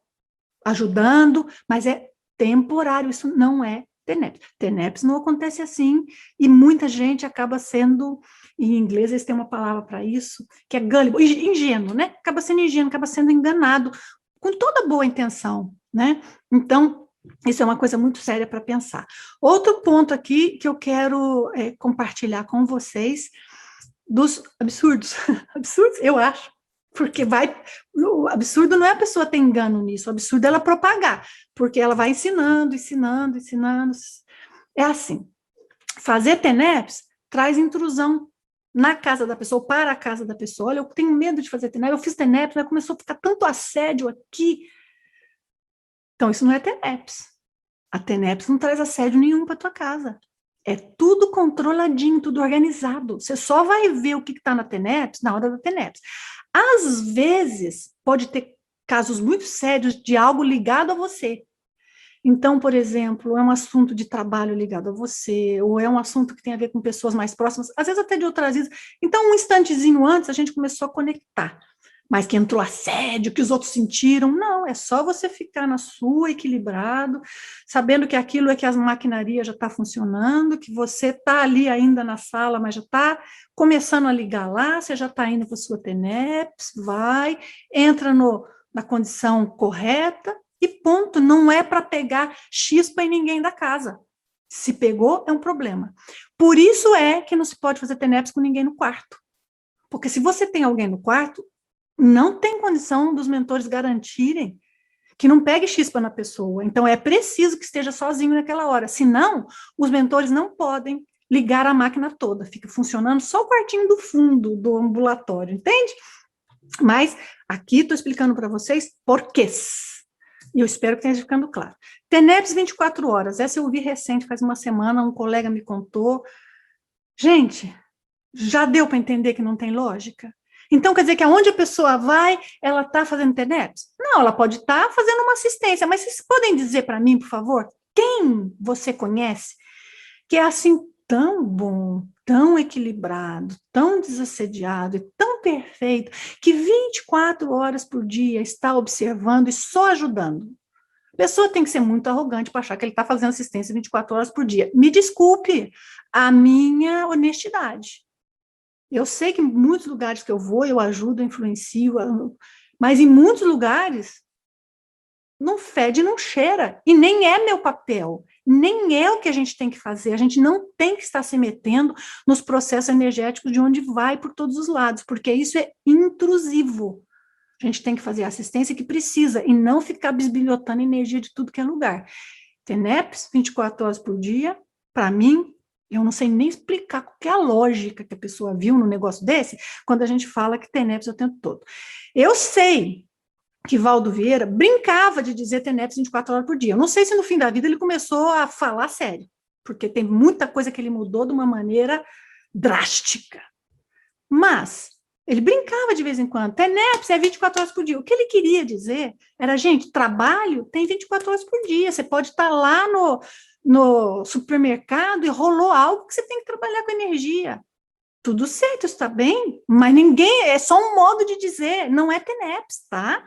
ajudando, mas é temporário, isso não é TENEPS. TENEPS não acontece assim, e muita gente acaba sendo, em inglês eles têm uma palavra para isso, que é gullible, ingênuo, né? Acaba sendo ingênuo, acaba sendo enganado, com toda boa intenção, né? Então, isso é uma coisa muito séria para pensar. Outro ponto aqui que eu quero compartilhar com vocês, dos absurdos. Absurdos, eu acho. Porque o absurdo não é a pessoa ter engano nisso, o absurdo é ela propagar, porque ela vai ensinando, ensinando, ensinando. É assim, fazer TENEPS traz intrusão na casa da pessoa, para a casa da pessoa. Olha, eu tenho medo de fazer TENEPS, eu fiz TENEPS, mas começou a ficar tanto assédio aqui. Então, isso não é TENEPS. A TENEPS não traz assédio nenhum para tua casa. É tudo controladinho, tudo organizado. Você só vai ver o que está na TENEPS na hora da TENEPS. Às vezes, pode ter casos muito sérios de algo ligado a você. Então, por exemplo, é um assunto de trabalho ligado a você, ou é um assunto que tem a ver com pessoas mais próximas, às vezes até de outras vidas. Então, um instantezinho antes, a gente começou a conectar. Mas que entrou assédio, que os outros sentiram, não, é só você ficar na sua, equilibrado, sabendo que aquilo é que as maquinarias já está funcionando, que você está ali ainda na sala, mas já está começando a ligar lá, você já está indo para a sua TENEPS, vai, entra na condição correta, e ponto, não é para pegar chispa em ninguém da casa. Se pegou, é um problema. Por isso é que não se pode fazer TENEPS com ninguém no quarto. Porque se você tem alguém no quarto, não tem condição dos mentores garantirem que não pegue chispa na pessoa. Então, é preciso que esteja sozinho naquela hora. Senão, os mentores não podem ligar a máquina toda. Fica funcionando só o quartinho do fundo do ambulatório, entende? Mas aqui estou explicando para vocês porquês. E eu espero que tenha ficando claro. TENEPS 24 horas. Essa eu ouvi recente, faz uma semana, um colega me contou. Gente, já deu para entender que não tem lógica? Então, quer dizer que aonde a pessoa vai, ela está fazendo TENEPS? Não, ela pode estar fazendo uma assistência, mas vocês podem dizer para mim, por favor, quem você conhece que é assim tão bom, tão equilibrado, tão desassediado e tão perfeito, que 24 horas por dia está observando e só ajudando? A pessoa tem que ser muito arrogante para achar que ele está fazendo assistência 24 horas por dia. Me desculpe a minha honestidade. Eu sei que em muitos lugares que eu vou, eu ajudo, eu influencio, mas em muitos lugares não fede, não cheira. E nem é meu papel, nem é o que a gente tem que fazer. A gente não tem que estar se metendo nos processos energéticos de onde vai por todos os lados, porque isso é intrusivo. A gente tem que fazer a assistência que precisa e não ficar bisbilhotando energia de tudo que é lugar. TENEPS, 24 horas por dia, para mim, eu não sei nem explicar qual é a lógica que a pessoa viu no negócio desse, quando a gente fala que TENEPS é o tempo todo. Eu sei que Valdo Vieira brincava de dizer TENEPS 24 horas por dia. Eu não sei se no fim da vida ele começou a falar sério, porque tem muita coisa que ele mudou de uma maneira drástica. Mas ele brincava de vez em quando, TENEPS é 24 horas por dia. O que ele queria dizer era, gente, trabalho tem 24 horas por dia, você pode estar lá no supermercado e rolou algo que você tem que trabalhar com energia. Tudo certo, está bem, mas ninguém, é só um modo de dizer, não é TENEPS, tá?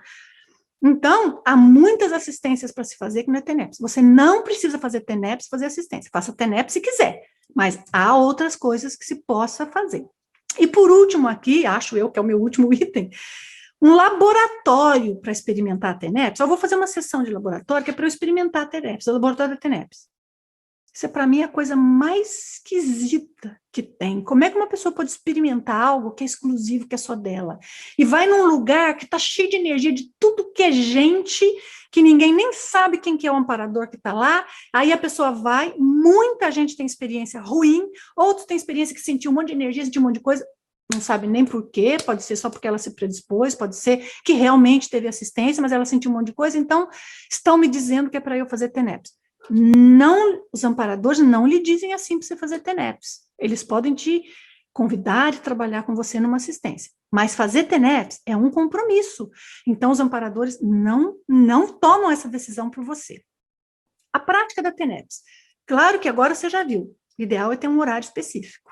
Então, há muitas assistências para se fazer que não é TENEPS. Você não precisa fazer TENEPS, fazer assistência. Faça TENEPS se quiser, mas há outras coisas que se possa fazer. E por último aqui, acho eu que é o meu último item, um laboratório para experimentar a TENEPS. Eu vou fazer uma sessão de laboratório que é para eu experimentar a TENEPS, o laboratório da TENEPS. Isso é, para mim, a coisa mais esquisita que tem. Como é que uma pessoa pode experimentar algo que é exclusivo, que é só dela? E vai num lugar que está cheio de energia, de tudo que é gente, que ninguém nem sabe quem que é o amparador que está lá. Aí a pessoa vai, muita gente tem experiência ruim, outros têm experiência que sentiu um monte de energia, sentiu um monte de coisa, não sabe nem por quê, pode ser só porque ela se predispôs, pode ser que realmente teve assistência, mas ela sentiu um monte de coisa, então estão me dizendo que é para eu fazer TENEPS. Não, os amparadores não lhe dizem assim para você fazer TENEPS. Eles podem te convidar e trabalhar com você numa assistência. Mas fazer TENEPS é um compromisso. Então, os amparadores não tomam essa decisão por você. A prática da TENEPS. Claro que agora você já viu. O ideal é ter um horário específico.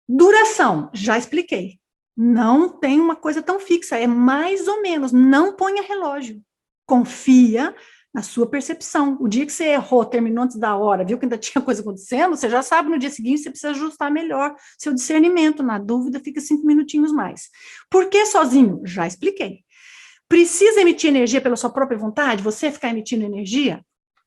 Duração, já expliquei. Não tem uma coisa tão fixa, é mais ou menos. Não ponha relógio. Confia na sua percepção. O dia que você errou, terminou antes da hora, viu que ainda tinha coisa acontecendo, você já sabe no dia seguinte você precisa ajustar melhor seu discernimento. Na dúvida, fica 5 minutinhos mais. Por que sozinho? Já expliquei. Precisa emitir energia pela sua própria vontade? Você ficar emitindo energia?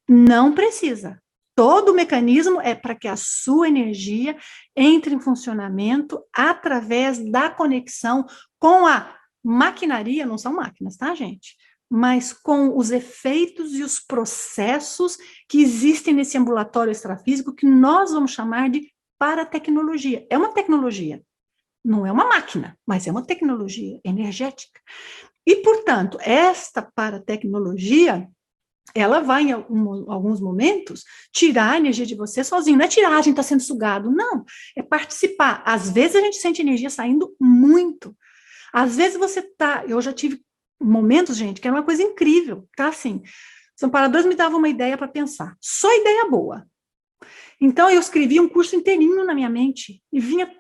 Não precisa. Todo o mecanismo é para que a sua energia entre em funcionamento através da conexão com a maquinaria, não são máquinas, tá, gente? Mas com os efeitos e os processos que existem nesse ambulatório extrafísico que nós vamos chamar de paratecnologia. É uma tecnologia, não é uma máquina, mas é uma tecnologia energética. E, portanto, esta paratecnologia, ela vai, em alguns momentos, tirar a energia de você sozinho. Não é tirar, a gente está sendo sugado, não. É participar. Às vezes a gente sente energia saindo muito. Às vezes você está... Eu já tive momentos, gente, que era uma coisa incrível, tá? Assim, os amparadores me davam uma ideia para pensar. Só ideia boa. Então, eu escrevi um curso inteirinho na minha mente e vinha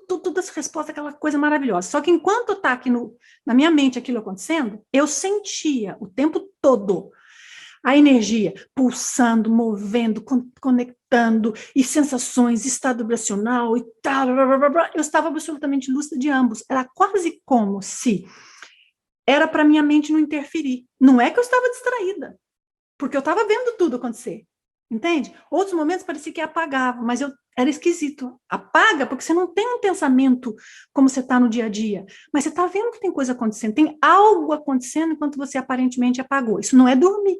todas as respostas, aquela coisa maravilhosa. Só que enquanto está aqui na minha mente aquilo acontecendo, eu sentia o tempo todo a energia pulsando, movendo, conectando, e sensações, estado vibracional e tal. Eu estava absolutamente lúcida de ambos. Era quase como se era para minha mente não interferir. Não é que eu estava distraída, porque eu estava vendo tudo acontecer. Entende? Outros momentos parecia que apagava, mas era esquisito. Apaga porque você não tem um pensamento como você está no dia a dia, mas você está vendo que tem coisa acontecendo, tem algo acontecendo enquanto você aparentemente apagou. Isso não é dormir.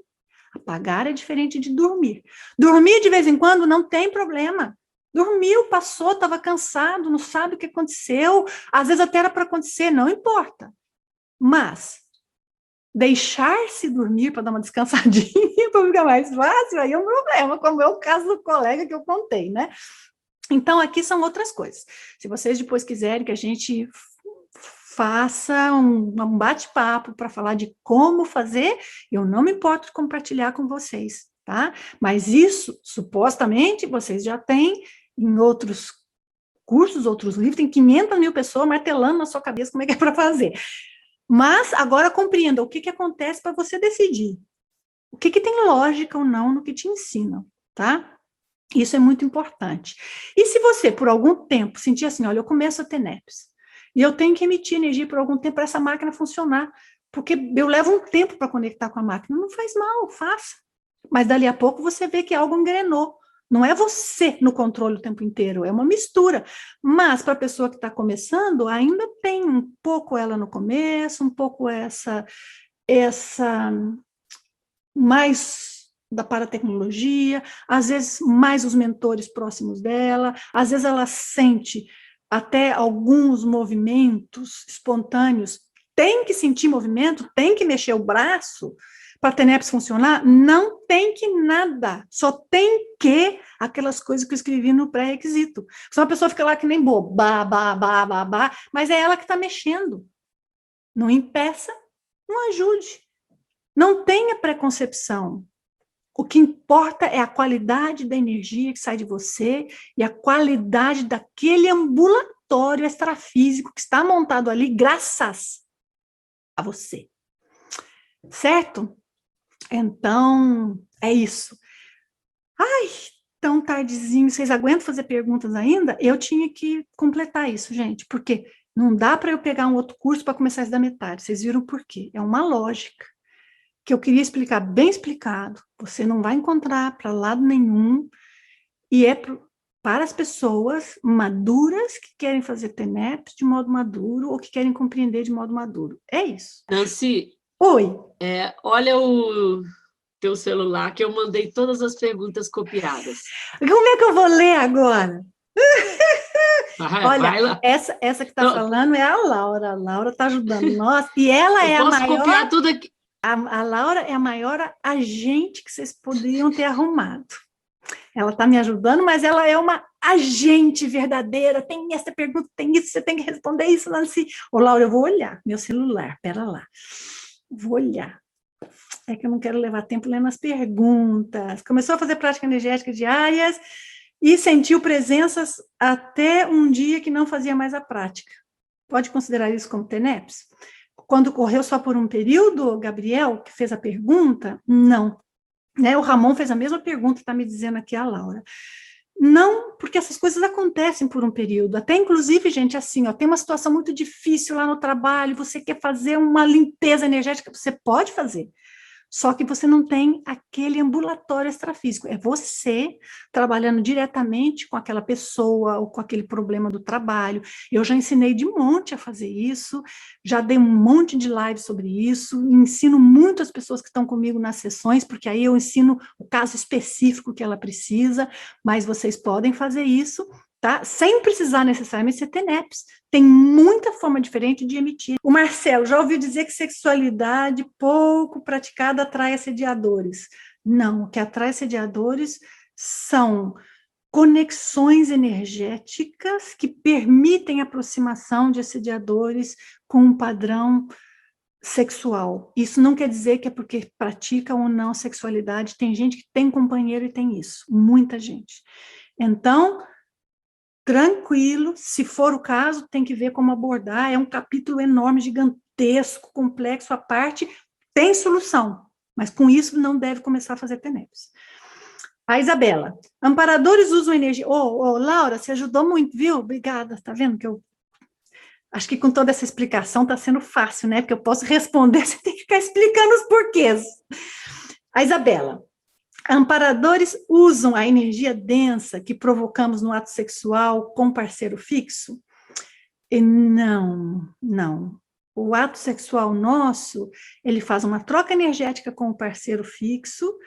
Apagar é diferente de dormir. Dormir de vez em quando não tem problema. Dormiu, passou, estava cansado, não sabe o que aconteceu, às vezes até era para acontecer, não importa. Mas deixar-se dormir para dar uma descansadinha, para ficar mais fácil, aí é um problema, como é o caso do colega que eu contei, né? Então, aqui são outras coisas. Se vocês depois quiserem que a gente faça um bate-papo para falar de como fazer, eu não me importo de compartilhar com vocês, tá? Mas isso, supostamente, vocês já têm em outros cursos, outros livros, tem 500 mil pessoas martelando na sua cabeça como é que é para fazer. Mas agora compreenda o que acontece para você decidir. O que tem lógica ou não no que te ensinam, tá? Isso é muito importante. E se você, por algum tempo, sentir assim, olha, eu começo a ter NEPs, e eu tenho que emitir energia por algum tempo para essa máquina funcionar, porque eu levo um tempo para conectar com a máquina. Não faz mal, faça. Mas dali a pouco você vê que algo engrenou. Não é você no controle o tempo inteiro, é uma mistura. Mas para a pessoa que está começando, ainda tem um pouco ela no começo, um pouco essa mais da paratecnologia, às vezes mais os mentores próximos dela, às vezes ela sente até alguns movimentos espontâneos, tem que sentir movimento, tem que mexer o braço, para a TENEPS funcionar? Não tem que nada, só tem que aquelas coisas que eu escrevi no pré-requisito. Senão a pessoa fica lá que nem boba, mas é ela que está mexendo. Não impeça, não ajude. Não tenha preconcepção. O que importa é a qualidade da energia que sai de você e a qualidade daquele ambulatório extrafísico que está montado ali graças a você. Certo? Então, é isso. Ai, tão tardezinho, vocês aguentam fazer perguntas ainda? Eu tinha que completar isso, gente, porque não dá para eu pegar um outro curso para começar isso da metade. Vocês viram por quê? É uma lógica que eu queria explicar bem explicado. Você não vai encontrar para lado nenhum, e é para as pessoas maduras que querem fazer TENEPS de modo maduro ou que querem compreender de modo maduro. É isso. Nancy, oi. Olha o teu celular, que eu mandei todas as perguntas copiadas. Como é que eu vou ler agora? Olha, vai lá. Essa que está falando é a Laura. A Laura está ajudando nós. E ela eu é a maior... posso copiar tudo aqui. A Laura é a maior agente que vocês poderiam ter arrumado. Ela está me ajudando, mas ela é uma agente verdadeira. Tem essa pergunta, tem isso, você tem que responder isso, Nancy. Ô, Laura, eu vou olhar meu celular, pera lá. Vou olhar. É que eu não quero levar tempo lendo as perguntas. Começou a fazer prática energética diárias e sentiu presenças até um dia que não fazia mais a prática. Pode considerar isso como TENEPS? Quando correu só por um período, Gabriel, que fez a pergunta, não. Né? O Ramon fez a mesma pergunta, está me dizendo aqui a Laura. Não, porque essas coisas acontecem por um período. Até, inclusive, gente, assim, ó, tem uma situação muito difícil lá no trabalho, você quer fazer uma limpeza energética, você pode fazer. Só que você não tem aquele ambulatório extrafísico. É você trabalhando diretamente com aquela pessoa ou com aquele problema do trabalho. Eu já ensinei de monte a fazer isso, já dei um monte de lives sobre isso, ensino muitas pessoas que estão comigo nas sessões, porque aí eu ensino o caso específico que ela precisa, mas vocês podem fazer isso, tá? Sem precisar necessariamente ser TENEPS. Tem muita forma diferente de emitir. O Marcelo, já ouviu dizer que sexualidade pouco praticada atrai assediadores? Não, o que atrai assediadores são conexões energéticas que permitem a aproximação de assediadores com um padrão sexual. Isso não quer dizer que é porque pratica ou não sexualidade. Tem gente que tem companheiro e tem isso, muita gente. Então, tranquilo, se for o caso, tem que ver como abordar, é um capítulo enorme, gigantesco, complexo à parte, tem solução, mas com isso não deve começar a fazer TENEPS. A Isabela, amparadores usam energia... Laura, você ajudou muito, viu? Obrigada, tá vendo que eu... Acho que com toda essa explicação tá sendo fácil, né? Porque eu posso responder, você tem que ficar explicando os porquês. A Isabela, amparadores usam a energia densa que provocamos no ato sexual com parceiro fixo? E não. O ato sexual nosso, ele faz uma troca energética com o parceiro fixo,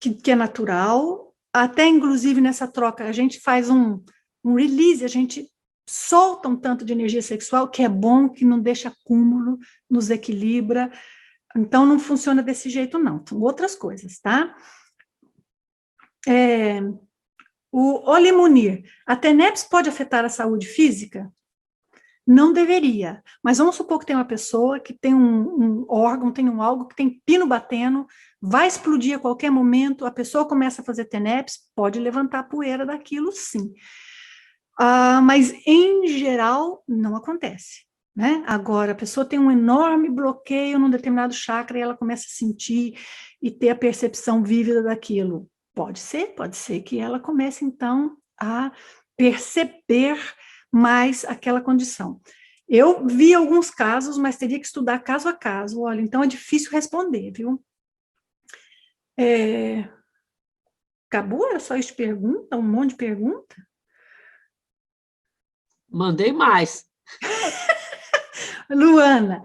que é natural, até inclusive nessa troca a gente faz um release, a gente solta um tanto de energia sexual, que é bom, que não deixa acúmulo, nos equilibra, então não funciona desse jeito não, são outras coisas, tá? O Olimunir, a TENEPS pode afetar a saúde física? Não deveria, mas vamos supor que tem uma pessoa que tem um órgão, tem um algo que tem pino batendo, vai explodir a qualquer momento, a pessoa começa a fazer TENEPS, pode levantar a poeira daquilo, sim. Mas, em geral, não acontece. Né? Agora, a pessoa tem um enorme bloqueio num determinado chakra e ela começa a sentir e ter a percepção vívida daquilo. Pode ser que ela comece, então, a perceber mais aquela condição. Eu vi alguns casos, mas teria que estudar caso a caso. Olha, então é difícil responder, viu? Acabou? Era só isso de pergunta? Um monte de pergunta? Mandei mais. Luana,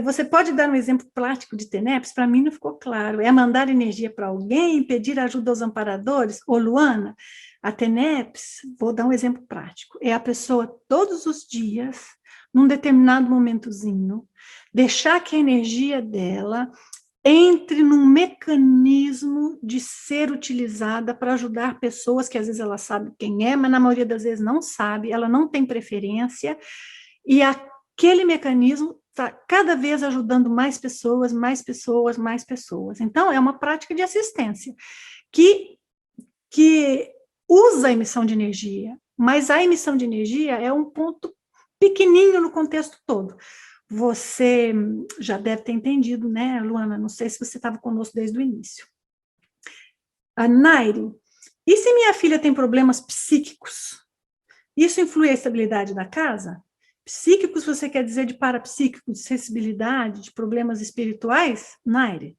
você pode dar um exemplo prático de TENEPS? Para mim não ficou claro. É mandar energia para alguém, pedir ajuda aos amparadores? Ô, Luana, a TENEPS, vou dar um exemplo prático, é a pessoa todos os dias, num determinado momentozinho, deixar que a energia dela entre num mecanismo de ser utilizada para ajudar pessoas que às vezes ela sabe quem é, mas na maioria das vezes não sabe, ela não tem preferência, e aquele mecanismo está cada vez ajudando mais pessoas, mais pessoas, mais pessoas. Então, é uma prática de assistência que usa a emissão de energia, mas a emissão de energia é um ponto pequenininho no contexto todo. Você já deve ter entendido, né, Luana? Não sei se você estava conosco desde o início. A Nairi, e se minha filha tem problemas psíquicos? Isso influi a estabilidade da casa? Psíquicos, você quer dizer de parapsíquico, de sensibilidade, de problemas espirituais? Nairi,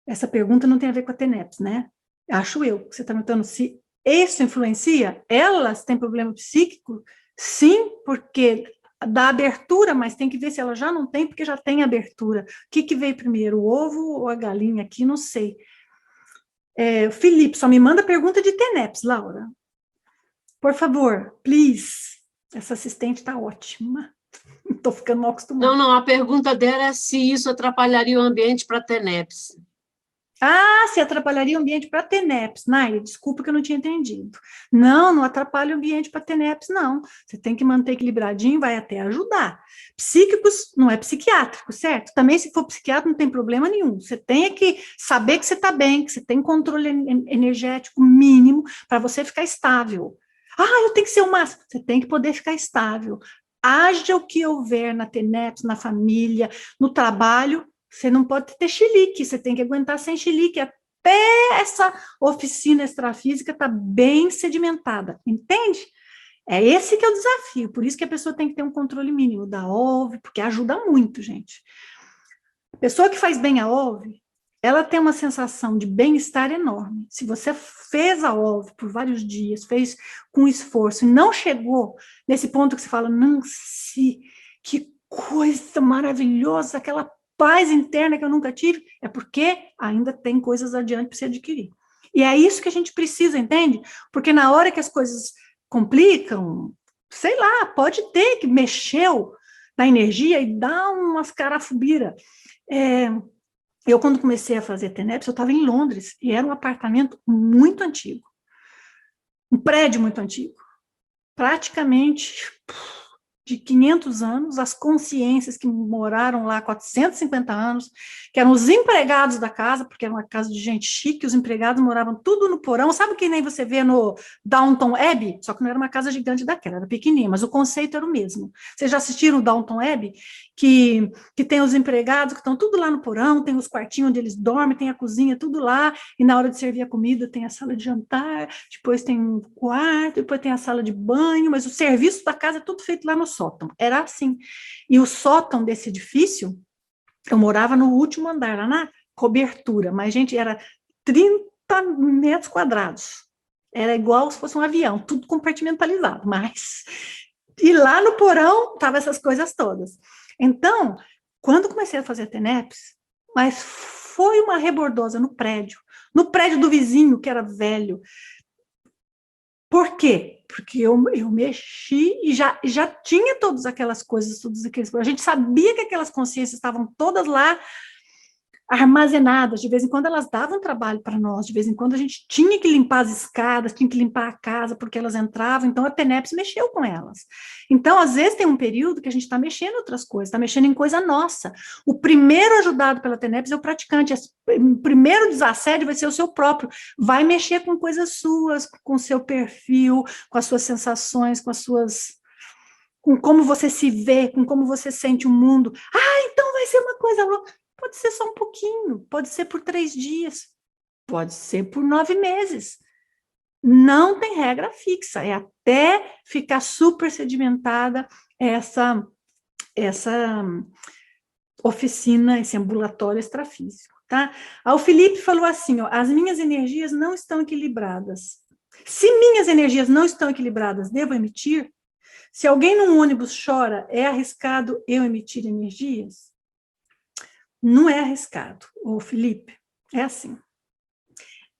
essa pergunta não tem a ver com a TENEPS, né? Acho eu. Você está perguntando se isso influencia? Elas têm problema psíquico? Sim, porque dá abertura, mas tem que ver se ela já não tem, porque já tem abertura. O que veio primeiro, o ovo ou a galinha aqui? Não sei. Felipe, só me manda pergunta de TENEPS, Laura. Por favor, please. Essa assistente está ótima. Estou ficando mal acostumada. Não, a pergunta dela é se isso atrapalharia o ambiente para TENEPS. Ah, se atrapalharia o ambiente para TENEPS. Nair, desculpa que eu não tinha entendido. Não atrapalha o ambiente para TENEPS, não. Você tem que manter equilibradinho, vai até ajudar. Psíquicos não é psiquiátrico, certo? Também, se for psiquiátrico, não tem problema nenhum. Você tem que saber que você está bem, que você tem controle energético mínimo para você ficar estável. Eu tenho que ser o máximo. Você tem que poder ficar estável. Haja o que houver na TENEPS, na família, no trabalho, você não pode ter chilique, você tem que aguentar sem chilique, até essa oficina extrafísica está bem sedimentada, entende? É esse que é o desafio, por isso que a pessoa tem que ter um controle mínimo da OV, porque ajuda muito, gente. A pessoa que faz bem a OV, ela tem uma sensação de bem-estar enorme. Se você fez a OV por vários dias, fez com esforço e não chegou nesse ponto que você fala, Nancy, que coisa maravilhosa, aquela paz interna que eu nunca tive, é porque ainda tem coisas adiante para você adquirir. E é isso que a gente precisa, entende? Porque na hora que as coisas complicam, sei lá, pode ter que mexeu na energia e dá umas carafubira. Eu, quando comecei a fazer TENEPS, eu estava em Londres, e era um apartamento muito antigo, um prédio muito antigo, praticamente de 500 anos, as consciências que moraram lá 450 anos, que eram os empregados da casa, porque era uma casa de gente chique, os empregados moravam tudo no porão, sabe que nem você vê no Downton Abbey? Só que não era uma casa gigante daquela, era pequenininha, mas o conceito era o mesmo. Vocês já assistiram o Downton Abbey? Que tem os empregados que estão tudo lá no porão, tem os quartinhos onde eles dormem, tem a cozinha, tudo lá, e na hora de servir a comida tem a sala de jantar, depois tem um quarto, depois tem a sala de banho, mas o serviço da casa é tudo feito lá no sótão. Era assim. E o sótão desse edifício, eu morava no último andar, lá na cobertura, mas, gente, era 30 metros quadrados. Era igual se fosse um avião, tudo compartimentalizado, mas... E lá no porão, estavam essas coisas todas. Então, quando comecei a fazer TENEPS, mas foi uma rebordosa no prédio do vizinho, que era velho. Por quê? Porque eu mexi e já tinha todas aquelas coisas, todos aqueles... A gente sabia que aquelas consciências estavam todas lá armazenadas, de vez em quando elas davam trabalho para nós, de vez em quando a gente tinha que limpar as escadas, tinha que limpar a casa, porque elas entravam, então a TENEPS mexeu com elas. Então, às vezes tem um período que a gente está mexendo em outras coisas, está mexendo em coisa nossa. O primeiro ajudado pela TENEPS é o praticante, o primeiro desassédio vai ser o seu próprio, vai mexer com coisas suas, com o seu perfil, com as suas sensações, com como você se vê, com como você sente o mundo. Então vai ser uma coisa louca. Pode ser só um pouquinho, pode ser por 3 dias, pode ser por 9 meses. Não tem regra fixa, é até ficar super sedimentada essa oficina, esse ambulatório extrafísico, tá? O Felipe falou assim, as minhas energias não estão equilibradas. Se minhas energias não estão equilibradas, devo emitir? Se alguém num ônibus chora, é arriscado eu emitir energias? Não é arriscado, Felipe, é assim.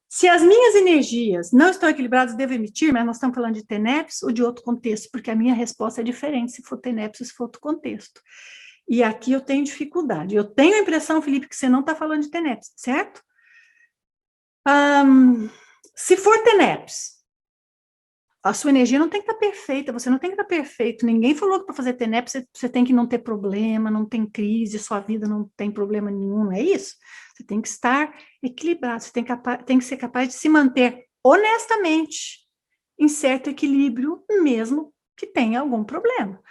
Se as minhas energias não estão equilibradas, devo emitir, mas nós estamos falando de TENEPS ou de outro contexto, porque a minha resposta é diferente se for TENEPS ou se for outro contexto. e aqui eu tenho dificuldade. Eu tenho a impressão, Felipe, que você não está falando de TENEPS, certo? Se for TENEPS, a sua energia não tem que estar perfeita, você não tem que estar perfeito. Ninguém falou que para fazer TENEPS você tem que não ter problema, não tem crise, sua vida não tem problema nenhum, não é isso? Você tem que estar equilibrado, você tem que ser capaz de se manter honestamente em certo equilíbrio, mesmo que tenha algum problema.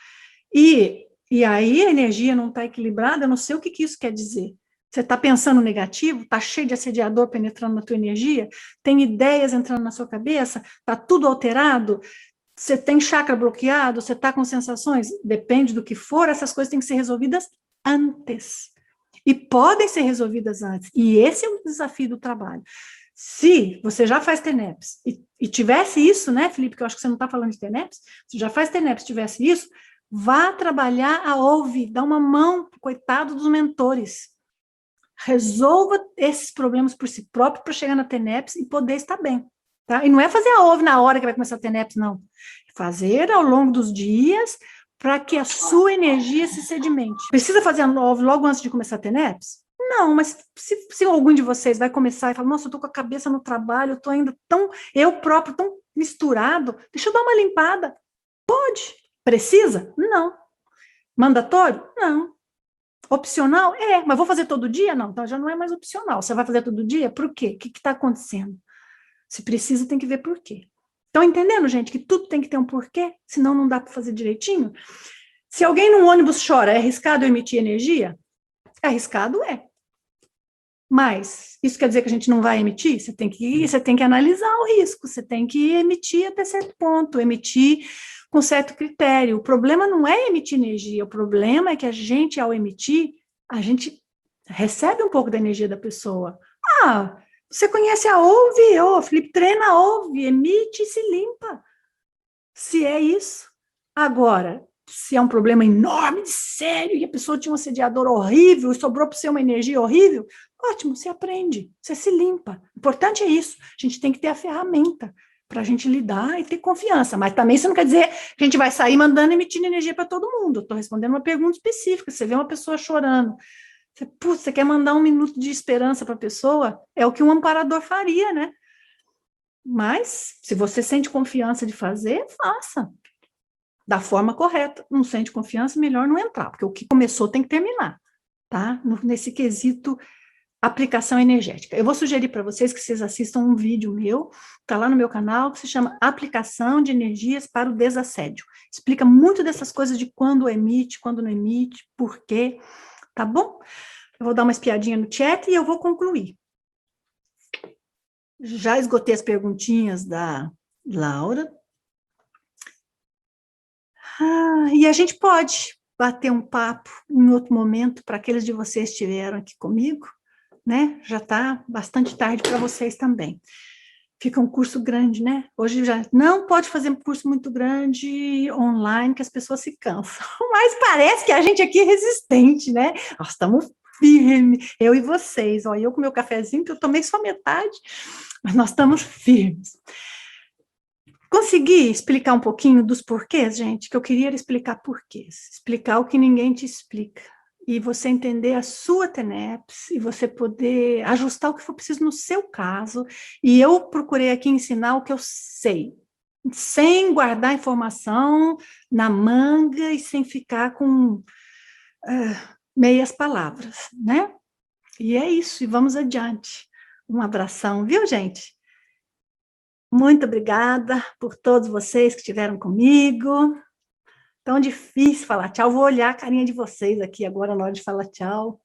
E aí a energia não está equilibrada, eu não sei o que isso quer dizer. Você está pensando negativo, está cheio de assediador penetrando na tua energia, tem ideias entrando na sua cabeça, está tudo alterado, você tem chakra bloqueado, você está com sensações, depende do que for, essas coisas têm que ser resolvidas antes. E podem ser resolvidas antes. E esse é o desafio do trabalho. Se você já faz TENEPS e tivesse isso, né, Felipe, que eu acho que você não está falando de TENEPS, se já faz TENEPS, tivesse isso, vá trabalhar a OUVE, dá uma mão, coitado dos mentores. Resolva esses problemas por si próprio para chegar na TENEPS e poder estar bem. Tá? E não é fazer a OUVE na hora que vai começar a TENEPS, não. É fazer ao longo dos dias para que a sua energia se sedimente. Precisa fazer a OUVE logo antes de começar a TENEPS? Não, mas se algum de vocês vai começar e falar, nossa, eu estou com a cabeça no trabalho, eu estou ainda tão, eu próprio, tão misturado, deixa eu dar uma limpada. Pode. Precisa? Não. Mandatório? Não. Opcional? É, mas vou fazer todo dia? Não, então já não é mais opcional. Você vai fazer todo dia? Por quê? O que está acontecendo? Se precisa, tem que ver por quê. Estão entendendo, gente, que tudo tem que ter um porquê, senão não dá para fazer direitinho? Se alguém num ônibus chora, é arriscado emitir energia? É arriscado, é. Mas isso quer dizer que a gente não vai emitir? Você tem que analisar o risco, você tem que emitir até certo ponto, emitir com certo critério. O problema não é emitir energia, o problema é que a gente, ao emitir, a gente recebe um pouco da energia da pessoa. Ah, você conhece a OUVE? Felipe, treina a OUVE, emite e se limpa. Se é isso. Agora, se é um problema enorme, sério, e a pessoa tinha um assediador horrível e sobrou para você uma energia horrível, ótimo, você aprende, você se limpa. O importante é isso. A gente tem que ter a ferramenta para a gente lidar e ter confiança. Mas também isso não quer dizer que a gente vai sair mandando emitindo energia para todo mundo. Estou respondendo uma pergunta específica. Você vê uma pessoa chorando, você quer mandar 1 minuto de esperança para a pessoa? É o que um amparador faria, né? Mas, se você sente confiança de fazer, faça. Da forma correta. Não sente confiança, melhor não entrar, porque o que começou tem que terminar, tá? Nesse quesito aplicação energética. Eu vou sugerir para vocês que vocês assistam um vídeo meu, tá lá no meu canal, que se chama Aplicação de Energias para o Desassédio. Explica muito dessas coisas de quando emite, quando não emite, por quê, tá bom? Eu vou dar uma espiadinha no chat e eu vou concluir. Já esgotei as perguntinhas da Laura. E a gente pode bater um papo em outro momento para aqueles de vocês que estiveram aqui comigo, né? Já está bastante tarde para vocês também. Fica um curso grande, né? Hoje já não pode fazer um curso muito grande online, que as pessoas se cansam. Mas parece que a gente aqui é resistente, né? Nós estamos firmes, eu e vocês. Ó, eu com meu cafezinho, que eu tomei só metade, mas nós estamos firmes. Consegui explicar um pouquinho dos porquês, gente? Que eu queria explicar porquês. Explicar o que ninguém te explica. E você entender a sua TENEPS, e você poder ajustar o que for preciso no seu caso. E eu procurei aqui ensinar o que eu sei, sem guardar informação na manga e sem ficar com meias palavras, né? E é isso, e vamos adiante. Um abração, viu, gente? Muito obrigada por todos vocês que estiveram comigo. Tão difícil falar tchau. Vou olhar a carinha de vocês aqui agora na hora de falar tchau.